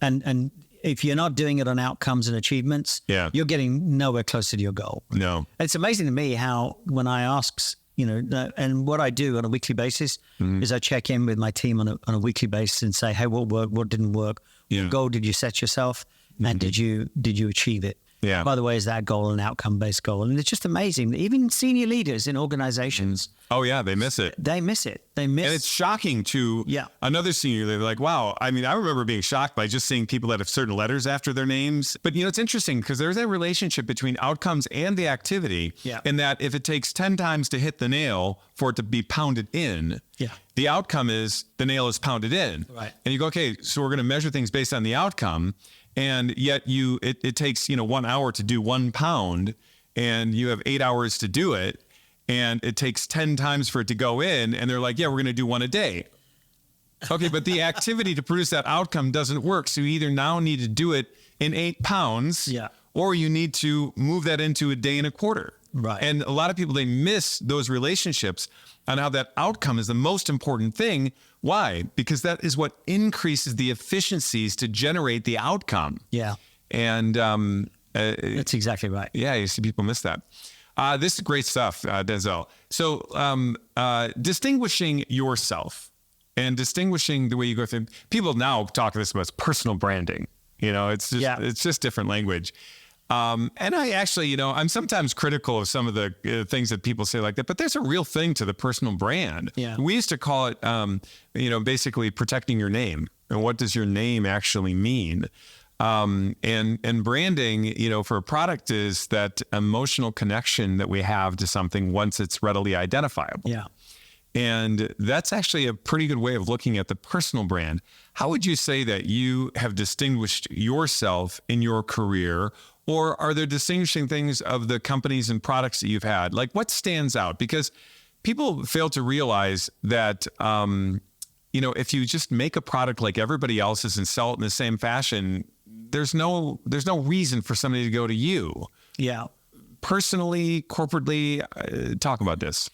And if you're not doing it on outcomes and achievements, you're getting nowhere closer to your goal. No. And it's amazing to me how when I ask, and what I do on a weekly basis is I check in with my team on a weekly basis and say, hey, what worked, what didn't work, what goal did you set yourself, and did you achieve it? Yeah. by the way, is that goal an outcome-based goal? And it's just amazing that even senior leaders in organizations, Oh yeah, they miss it. they miss it. They miss. And it's shocking to Yeah. another senior. They're like, wow. I mean, I remember being shocked by just seeing people that have certain letters after their names. But, it's interesting because there's a relationship between outcomes and the activity. Yeah. In that if it takes 10 times to hit the nail for it to be pounded in, Yeah. the outcome is the nail is pounded in. Right. And you go, okay, so we're going to measure things based on the outcome. And yet it takes, 1 hour to do 1 pound, and you have 8 hours to do it. And it takes 10 times for it to go in. And they're like, yeah, we're going to do 1 a day. Okay, but the activity to produce that outcome doesn't work. So you either now need to do it in 8 pounds, Yeah. or you need to move that into a day and a quarter. Right. And a lot of people, they miss those relationships on how that outcome is the most important thing. Why? Because that is what increases the efficiencies to generate the outcome. Yeah. And That's exactly right. yeah, you see people miss that. This is great stuff, Denzil. So distinguishing yourself and distinguishing the way you go through, people now talk this about personal branding. It's just, it's just different language. And I actually, I'm sometimes critical of some of the things that people say like that, but there's a real thing to the personal brand. Yeah. We used to call it, basically protecting your name. And what does your name actually mean? And branding, for a product is that emotional connection that we have to something once it's readily identifiable. Yeah. And that's actually a pretty good way of looking at the personal brand. How would you say that you have distinguished yourself in your career? Or are there distinguishing things of the companies and products that you've had? Like what stands out? Because people fail to realize that, if you just make a product like everybody else's and sell it in the same fashion, there's no reason for somebody to go to you. Yeah. Personally, corporately, talk about this.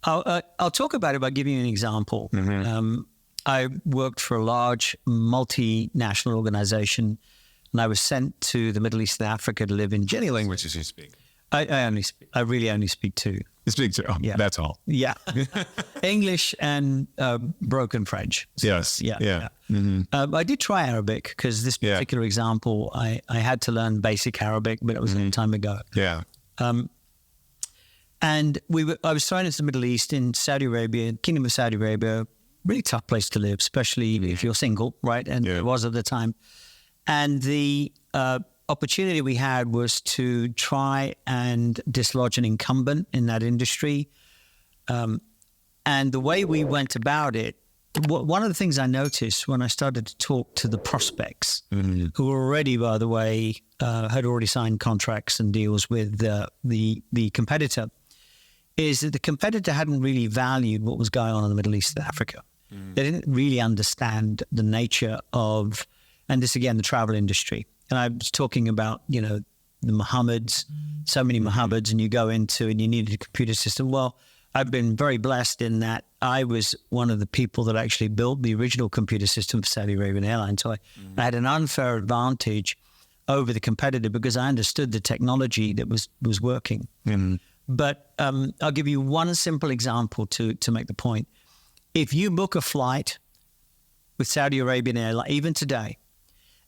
I'll talk about it by giving you an example. I worked for a large multinational organization, and I was sent to the Middle East and Africa to live in. Any languages you speak? I really only speak 2. You speak two. Yeah. That's all. Yeah. English and broken French. So, Yes. Yeah. I did try Arabic because this particular example, I had to learn basic Arabic, but it was a long time ago. Yeah. And I was thrown into the Middle East in Saudi Arabia, Kingdom of Saudi Arabia, really tough place to live, especially if you're single, right? And it was at the time. And the opportunity we had was to try and dislodge an incumbent in that industry. And the way we went about it, one of the things I noticed when I started to talk to the prospects, who were already, by the way, had already signed contracts and deals with the competitor, is that the competitor hadn't really valued what was going on in the Middle East and Africa. They didn't really understand the nature of, and this again, the travel industry. And I was talking about, the Mohammeds, so many Mohammeds, and you go into and you needed a computer system. Well, I've been very blessed in that I was one of the people that actually built the original computer system for Saudi Arabian Airlines. So I had an unfair advantage over the competitor because I understood the technology that was working. But I'll give you one simple example to make the point. If you book a flight with Saudi Arabian Airlines, even today,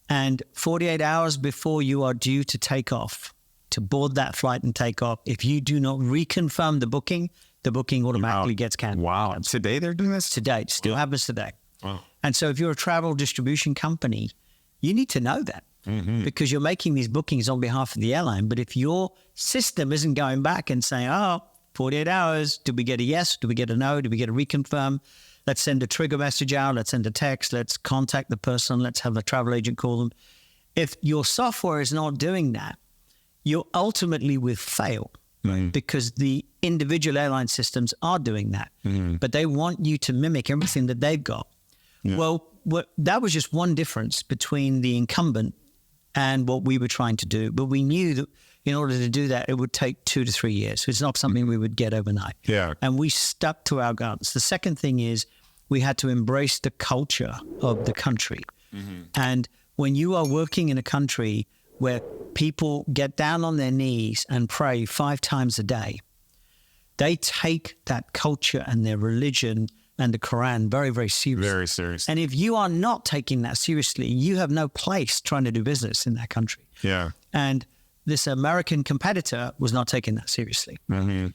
and 48 hours before you are due to take off, to board that flight and take off, if you do not reconfirm the booking automatically gets canceled. Wow. Today they're doing this? Today. It still happens today. Wow. And so if you're a travel distribution company, you need to know that because you're making these bookings on behalf of the airline. But if your system isn't going back and saying, 48 hours, did we get a yes? Did we get a no? Did we get a reconfirm? Let's send a trigger message out. Let's send a text. Let's contact the person. Let's have a travel agent call them. If your software is not doing that, you ultimately will fail because the individual airline systems are doing that. But they want you to mimic everything that they've got. Yeah. Well, that was just one difference between the incumbent and what we were trying to do. But we knew that in order to do that, it would take 2 to 3 years. So it's not something we would get overnight. Yeah. And we stuck to our guns. The second thing is we had to embrace the culture of the country. And when you are working in a country where people get down on their knees and pray 5 times a day, they take that culture and their religion and the Quran very, very seriously. Very serious. And if you are not taking that seriously, you have no place trying to do business in that country. Yeah. And this American competitor was not taking that seriously. And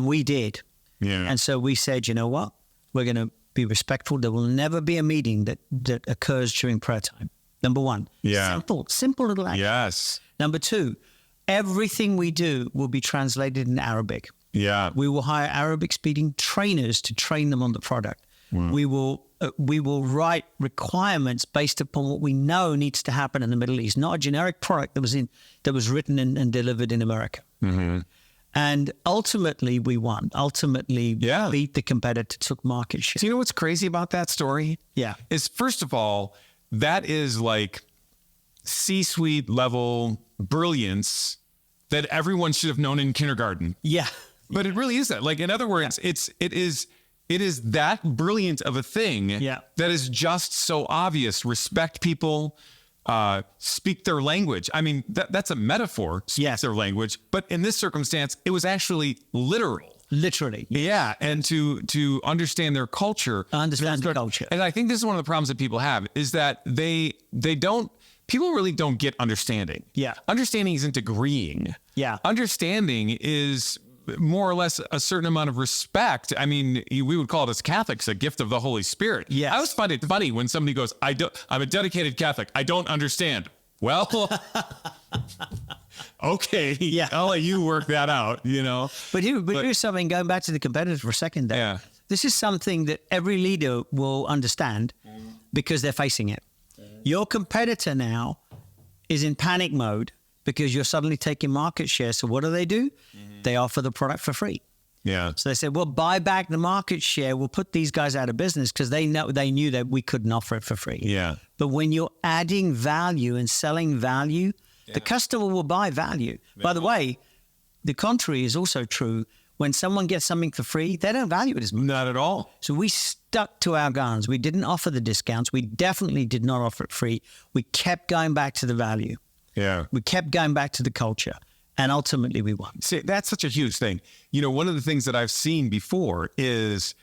we did. Yeah. And so we said, you know what? We're going to be respectful. There will never be a meeting that occurs during prayer time. Number one. Yeah. Simple little action. Yes. Number two, everything we do will be translated in Arabic. Yeah. We will hire Arabic-speaking trainers to train them on the product. Wow. We will write requirements based upon what we know needs to happen in the Middle East, not a generic product that was written and delivered in America. And ultimately, we won. Ultimately, beat the competitor, took market share. Do you know what's crazy about that story? Yeah. Is first of all, that is like C-suite level brilliance that everyone should have known in kindergarten. Yeah. But it really is that. Like, in other words, it is that brilliant of a thing that is just so obvious. Respect people, speak their language. I mean, that's a metaphor, speak their language. But in this circumstance, it was actually literal. Literally. Yeah. And to understand their culture. Understand the culture. And I think this is one of the problems that people have is that people really don't get understanding. Yeah. Understanding isn't agreeing. Yeah. Understanding is more or less a certain amount of respect. I mean, we would call it as Catholics a gift of the Holy Spirit. Yes. I always find it funny when somebody goes, I'm a dedicated Catholic. I don't understand. Well, okay. Yeah. I'll let you work that out, you know. But here's something, going back to the competitors for a second there. Yeah. This is something that every leader will understand because they're facing it. Your competitor now is in panic mode because you're suddenly taking market share. So what do? They offer the product for free. Yeah. So they said, well, buy back the market share. We'll put these guys out of business because they knew that we couldn't offer it for free. Yeah. But when you're adding value and selling value, the customer will buy value. By the way, the contrary is also true. When someone gets something for free, they don't value it as much. Not at all. So we stuck to our guns. We didn't offer the discounts. We definitely did not offer it free. We kept going back to the value. Yeah. We kept going back to the culture. And ultimately, we won. See, that's such a huge thing. You know, one of the things that I've seen before is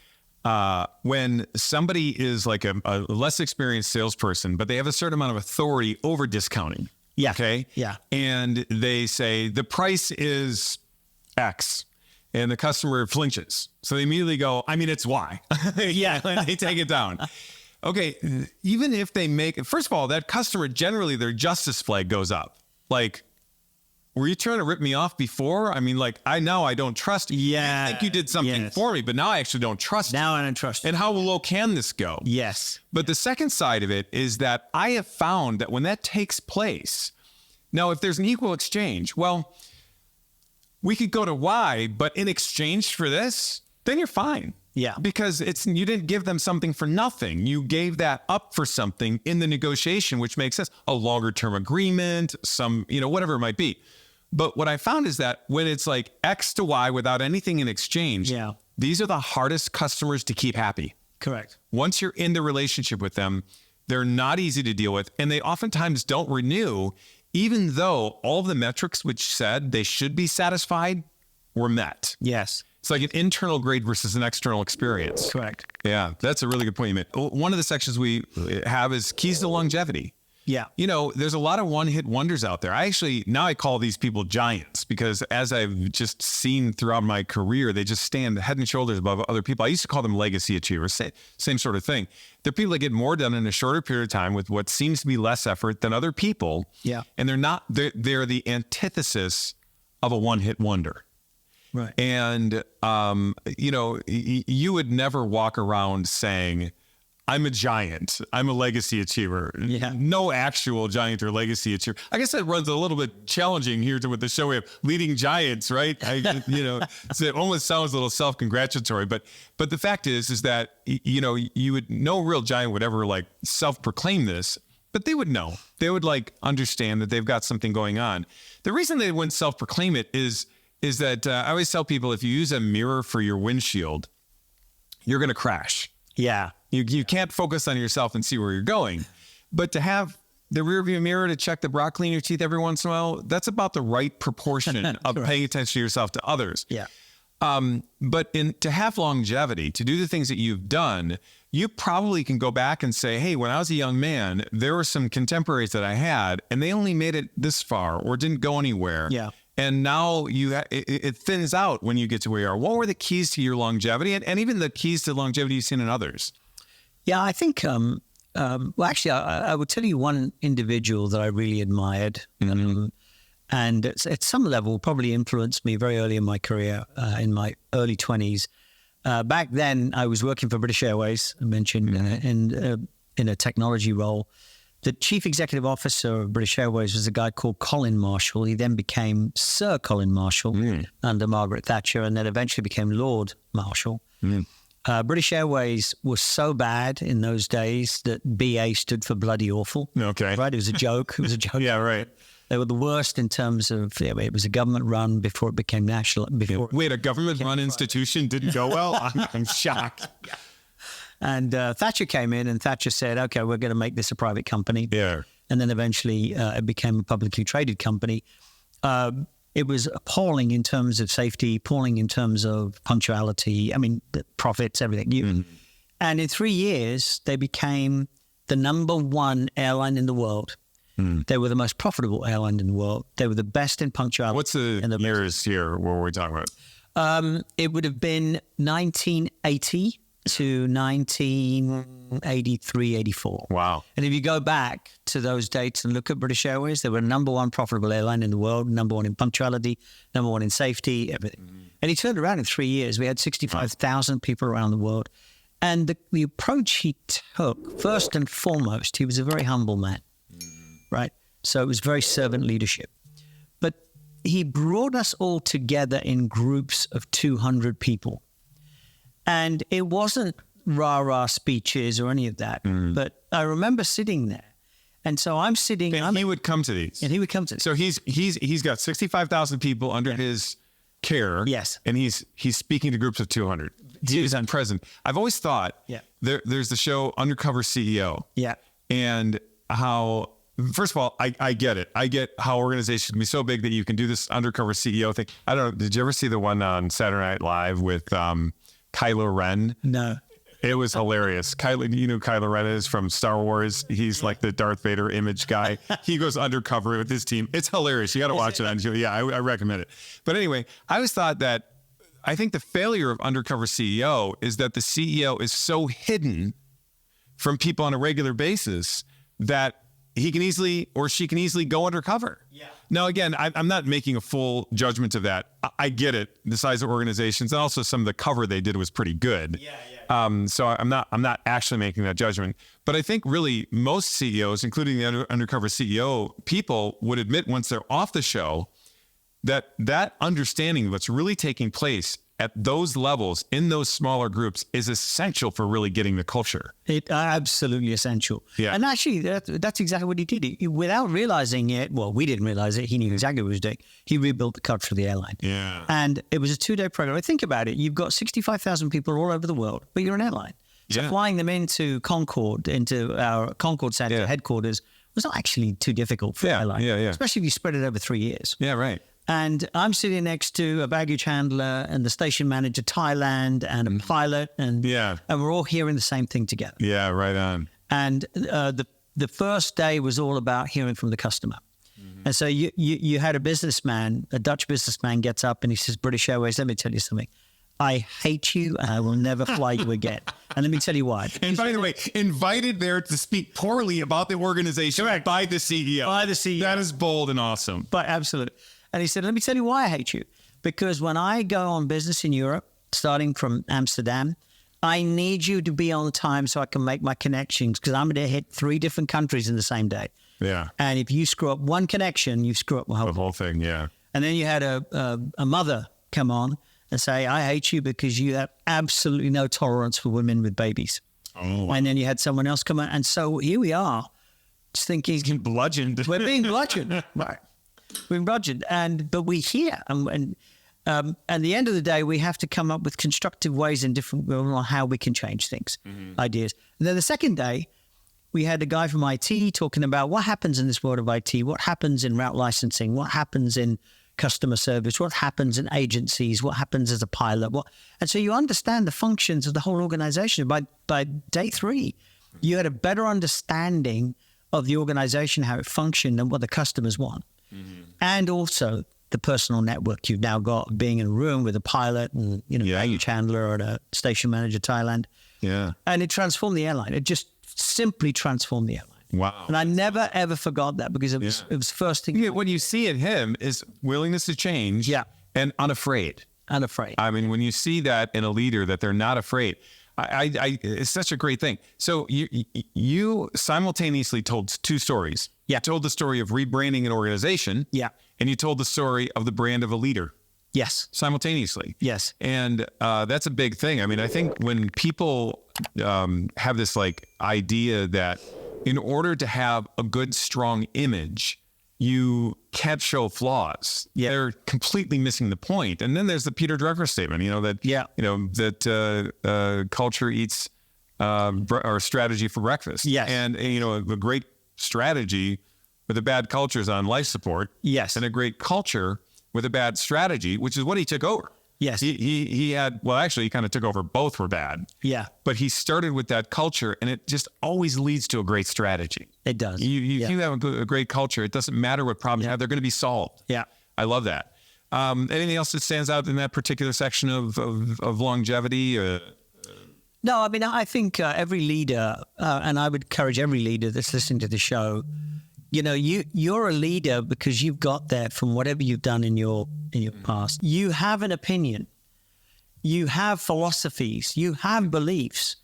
when somebody is like a less experienced salesperson, but they have a certain amount of authority over discounting. Yeah. Okay. Yeah. And they say the price is X, and the customer flinches. So they immediately go, I mean, it's Y. Yeah. They take it down. Okay. Even if they make, first of all, that customer, generally their justice flag goes up. Like, were you trying to rip me off before? I mean, like, I don't trust you. Yeah. I think you did something for me, but now I actually don't trust you. Now I don't trust you. And how low can this go? Yes. But the second side of it is that I have found that when that takes place, now, if there's an equal exchange, well, we could go to Y, but in exchange for this, then you're fine. Yeah. Because you didn't give them something for nothing. You gave that up for something in the negotiation, which makes sense. A longer term agreement, whatever it might be. But what I found is that when it's like X to Y without anything in exchange, these are the hardest customers to keep happy. Correct. Once you're in the relationship with them, they're not easy to deal with. And they oftentimes don't renew, even though all of the metrics which said they should be satisfied were met. Yes. It's like an internal grade versus an external experience. Correct. Yeah, that's a really good point you made. One of the sections we have is keys to longevity. Yeah. You know, there's a lot of one-hit wonders out there. Now I call these people giants because as I've just seen throughout my career, they just stand head and shoulders above other people. I used to call them legacy achievers, same sort of thing. They're people that get more done in a shorter period of time with what seems to be less effort than other people. Yeah. And they're the antithesis of a one-hit wonder. Right. And, you would never walk around saying, I'm a giant. I'm a legacy achiever. Yeah. No actual giant or legacy achiever. I guess that runs a little bit challenging here with the show. We have leading giants, right? So it almost sounds a little self-congratulatory, but the fact is that, no real giant would ever like self-proclaim this, but they would know. They would like understand that they've got something going on. The reason they wouldn't self-proclaim it is that I always tell people, if you use a mirror for your windshield, you're going to crash. Yeah. You can't focus on yourself and see where you're going. But to have the rear view mirror to check the broccoli in your teeth every once in a while, that's about the right proportion of paying attention to yourself to others. Yeah. But to have longevity, to do the things that you've done, you probably can go back and say, hey, when I was a young man, there were some contemporaries that I had, and they only made it this far or didn't go anywhere. Yeah. And now it thins out when you get to where you are. What were the keys to your longevity, and even the keys to longevity you've seen in others? Yeah, I think, well, actually, I would tell you one individual that I really admired, and at some level probably influenced me very early in my career, in my early 20s. Back then, I was working for British Airways, I mentioned, in a technology role. The chief executive officer of British Airways was a guy called Colin Marshall. He then became Sir Colin Marshall under Margaret Thatcher, and then eventually became Lord Marshall. British Airways was so bad in those days that BA stood for bloody awful. Okay. Right? It was a joke. It was a joke. Yeah, right. They were the worst in terms of, it was a government run before it became national. Wait, a government-run institution didn't go well? I'm shocked. And Thatcher came in, and Thatcher said, okay, we're going to make this a private company. Yeah. And then eventually it became a publicly traded company. It was appalling in terms of safety, appalling in terms of punctuality, I mean, the profits, everything. And in 3 years, they became the #1 airline in the world. They were the most profitable airline in the world. They were the best in punctuality. What's the years here? What were we talking about? It would have been 1980 to 1983, 84. Wow. And if you go back to those dates and look at British Airways, they were #1 profitable airline in the world, #1 in punctuality, #1 in safety, everything. And he turned around in 3 years. We had 65,000 people around the world. And the approach he took, first and foremost, he was a very humble man, right? So it was very servant leadership. But he brought us all together in groups of 200 people. And it wasn't rah-rah speeches or any of that. But I remember sitting there. And so I'm sitting... And he would come to these. And he would come to these. So he's got 65,000 people under his care. Yes. And he's speaking to groups of 200. He's present. I've always thought there's the show Undercover CEO. Yeah. And how... First of all, I get it. I get how organizations can be so big that you can do this undercover CEO thing. I don't know. Did you ever see the one on Saturday Night Live with Kylo Ren? No. It was hilarious. You know who Kylo Ren is from Star Wars. He's like the Darth Vader image guy. He goes undercover with his team. It's hilarious. You got to watch it on YouTube. Yeah, I recommend it. But anyway, I always thought that I think the failure of Undercover CEO is that the CEO is so hidden from people on a regular basis that he can easily or she can easily go undercover. Yeah. Now, again, I'm not making a full judgment of that. I get it, the size of organizations, and also some of the cover they did was pretty good. So I'm not actually making that judgment. But I think really most CEOs, including the undercover CEO people, would admit once they're off the show that understanding of what's really taking place at those levels in those smaller groups is essential for really getting the culture. It absolutely essential. Yeah. And actually, that's exactly what he did. Without realizing it, well, we didn't realize it. He knew exactly what he was doing. He rebuilt the culture of the airline. Yeah. And it was a 2-day program. Think about it. You've got 65,000 people all over the world, but you're an airline. So flying them into Concord, into our Concord Center headquarters, was not actually too difficult for an airline. Especially if you spread it over 3 years. Yeah, right. And I'm sitting next to a baggage handler and the station manager, Thailand, and a pilot, and we're all hearing the same thing together. Yeah, right on. And the first day was all about hearing from the customer. And so you had a businessman, a Dutch businessman, gets up and he says, "British Airways, let me tell you something. I hate you and I will never fly you again. And let me tell you why." And by the way, invited there to speak poorly about the organization by the CEO. By the CEO. That is bold and awesome. But absolutely. And he said, "Let me tell you why I hate you. Because when I go on business in Europe, starting from Amsterdam, I need you to be on time so I can make my connections, because I'm going to hit 3 different countries in the same day. Yeah. And if you screw up one connection, you screw up the whole thing. Yeah. And then you had a mother come on and say, "I hate you because you have absolutely no tolerance for women with babies." Oh. And then you had someone else come on. And so here we are, just thinking, bludgeoned. We're being bludgeoned. Right. We're bludgeoned. But we hear. And at the end of the day, we have to come up with constructive ways and different on how we can change things, ideas. And then the second day, we had a guy from IT talking about what happens in this world of IT, what happens in route licensing, what happens in customer service, what happens in agencies, what happens as a pilot, and so you understand the functions of the whole organization. By day 3, you had a better understanding of the organization, how it functioned, and what the customers want. And also the personal network you've now got, being in a room with a pilot and, baggage handler or a station manager, Thailand. Yeah. And it transformed the airline. It just simply transformed the airline. Wow. And I never, ever forgot that, because it was first thing. Yeah, what you see in him is willingness to change and unafraid. Unafraid. I mean, when you see that in a leader, that they're not afraid, it's such a great thing. So you simultaneously told 2 stories. Yeah. You told the story of rebranding an organization. Yeah. And you told the story of the brand of a leader. Yes. Simultaneously. Yes. And that's a big thing. I mean, I think when people have this like idea that in order to have a good, strong image, you can't show flaws. Yeah. They're completely missing the point. And then there's the Peter Drucker statement, that culture eats or strategy for breakfast. Yes. And a great strategy with a bad culture is on life support. Yes. And a great culture with a bad strategy, which is what he took over. Yes. He had, well, actually, he kind of took over. Both were bad. Yeah. But he started with that culture, and it just always leads to a great strategy. It does. If you have a great culture, it doesn't matter what problems you have, they're going to be solved. Yeah. I love that. Anything else that stands out in that particular section of longevity? No, I mean, I think every leader, and I would encourage every leader that's listening to the show, you're a leader because you've got there from whatever you've done in your past. You have an opinion. You have philosophies. You have beliefs.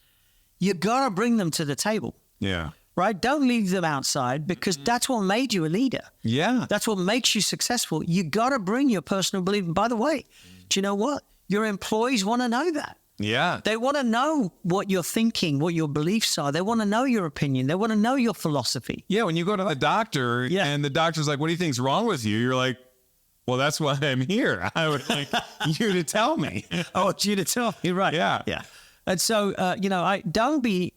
You got to bring them to the table. Yeah. Right? Don't leave them outside, because that's what made you a leader. Yeah. That's what makes you successful. You got to bring your personal belief. And by the way, do you know what? Your employees want to know that. Yeah. They want to know what you're thinking, what your beliefs are. They want to know your opinion. They want to know your philosophy. Yeah. When you go to the doctor and the doctor's like, what do you think's wrong with you? You're like, well, that's why I'm here. I would like you to tell me. I want you to tell me, right? Yeah. Yeah. And so, I don't be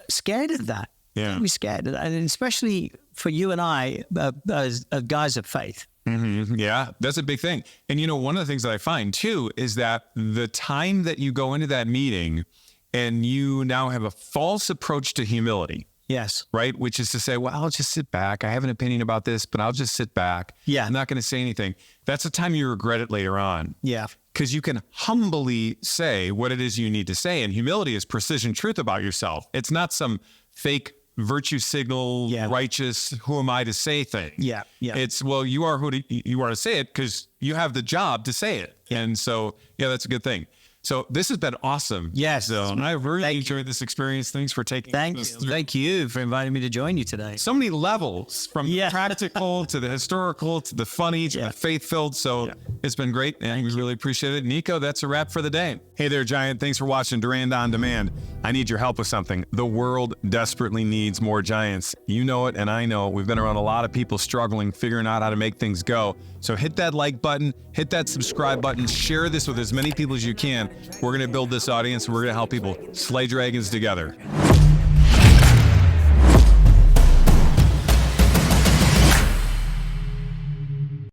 scared of that. Yeah. Don't be scared of that. And especially for you and I, as guys of faith. Mm-hmm. Yeah, that's a big thing. And, one of the things that I find too is that the time that you go into that meeting and you now have a false approach to humility. Yes. Right? Which is to say, well, I'll just sit back. I have an opinion about this, but I'll just sit back. Yeah. I'm not going to say anything. That's the time you regret it later on. Yeah. Because you can humbly say what it is you need to say. And humility is precision truth about yourself. It's not some fake virtue signal, righteous, who am I to say thing. Yeah. Yeah. It's, well, you are who you are to say it because you have the job to say it. Yeah. And so, that's a good thing. So this has been awesome. Yes. So I really enjoyed this experience. Thanks for taking us through. Thank you for inviting me to join you today. So many levels, from the practical to the historical to the funny to the faith-filled. So it's been great, and we really appreciate it. Nico, that's a wrap for the day. Hey there, Giant. Thanks for watching Durand On Demand. I need your help with something. The world desperately needs more giants. You know it, and I know it. We've been around a lot of people struggling, figuring out how to make things go. So hit that like button, hit that subscribe button, share this with as many people as you can. We're going to build this audience, and we're going to help people slay dragons together.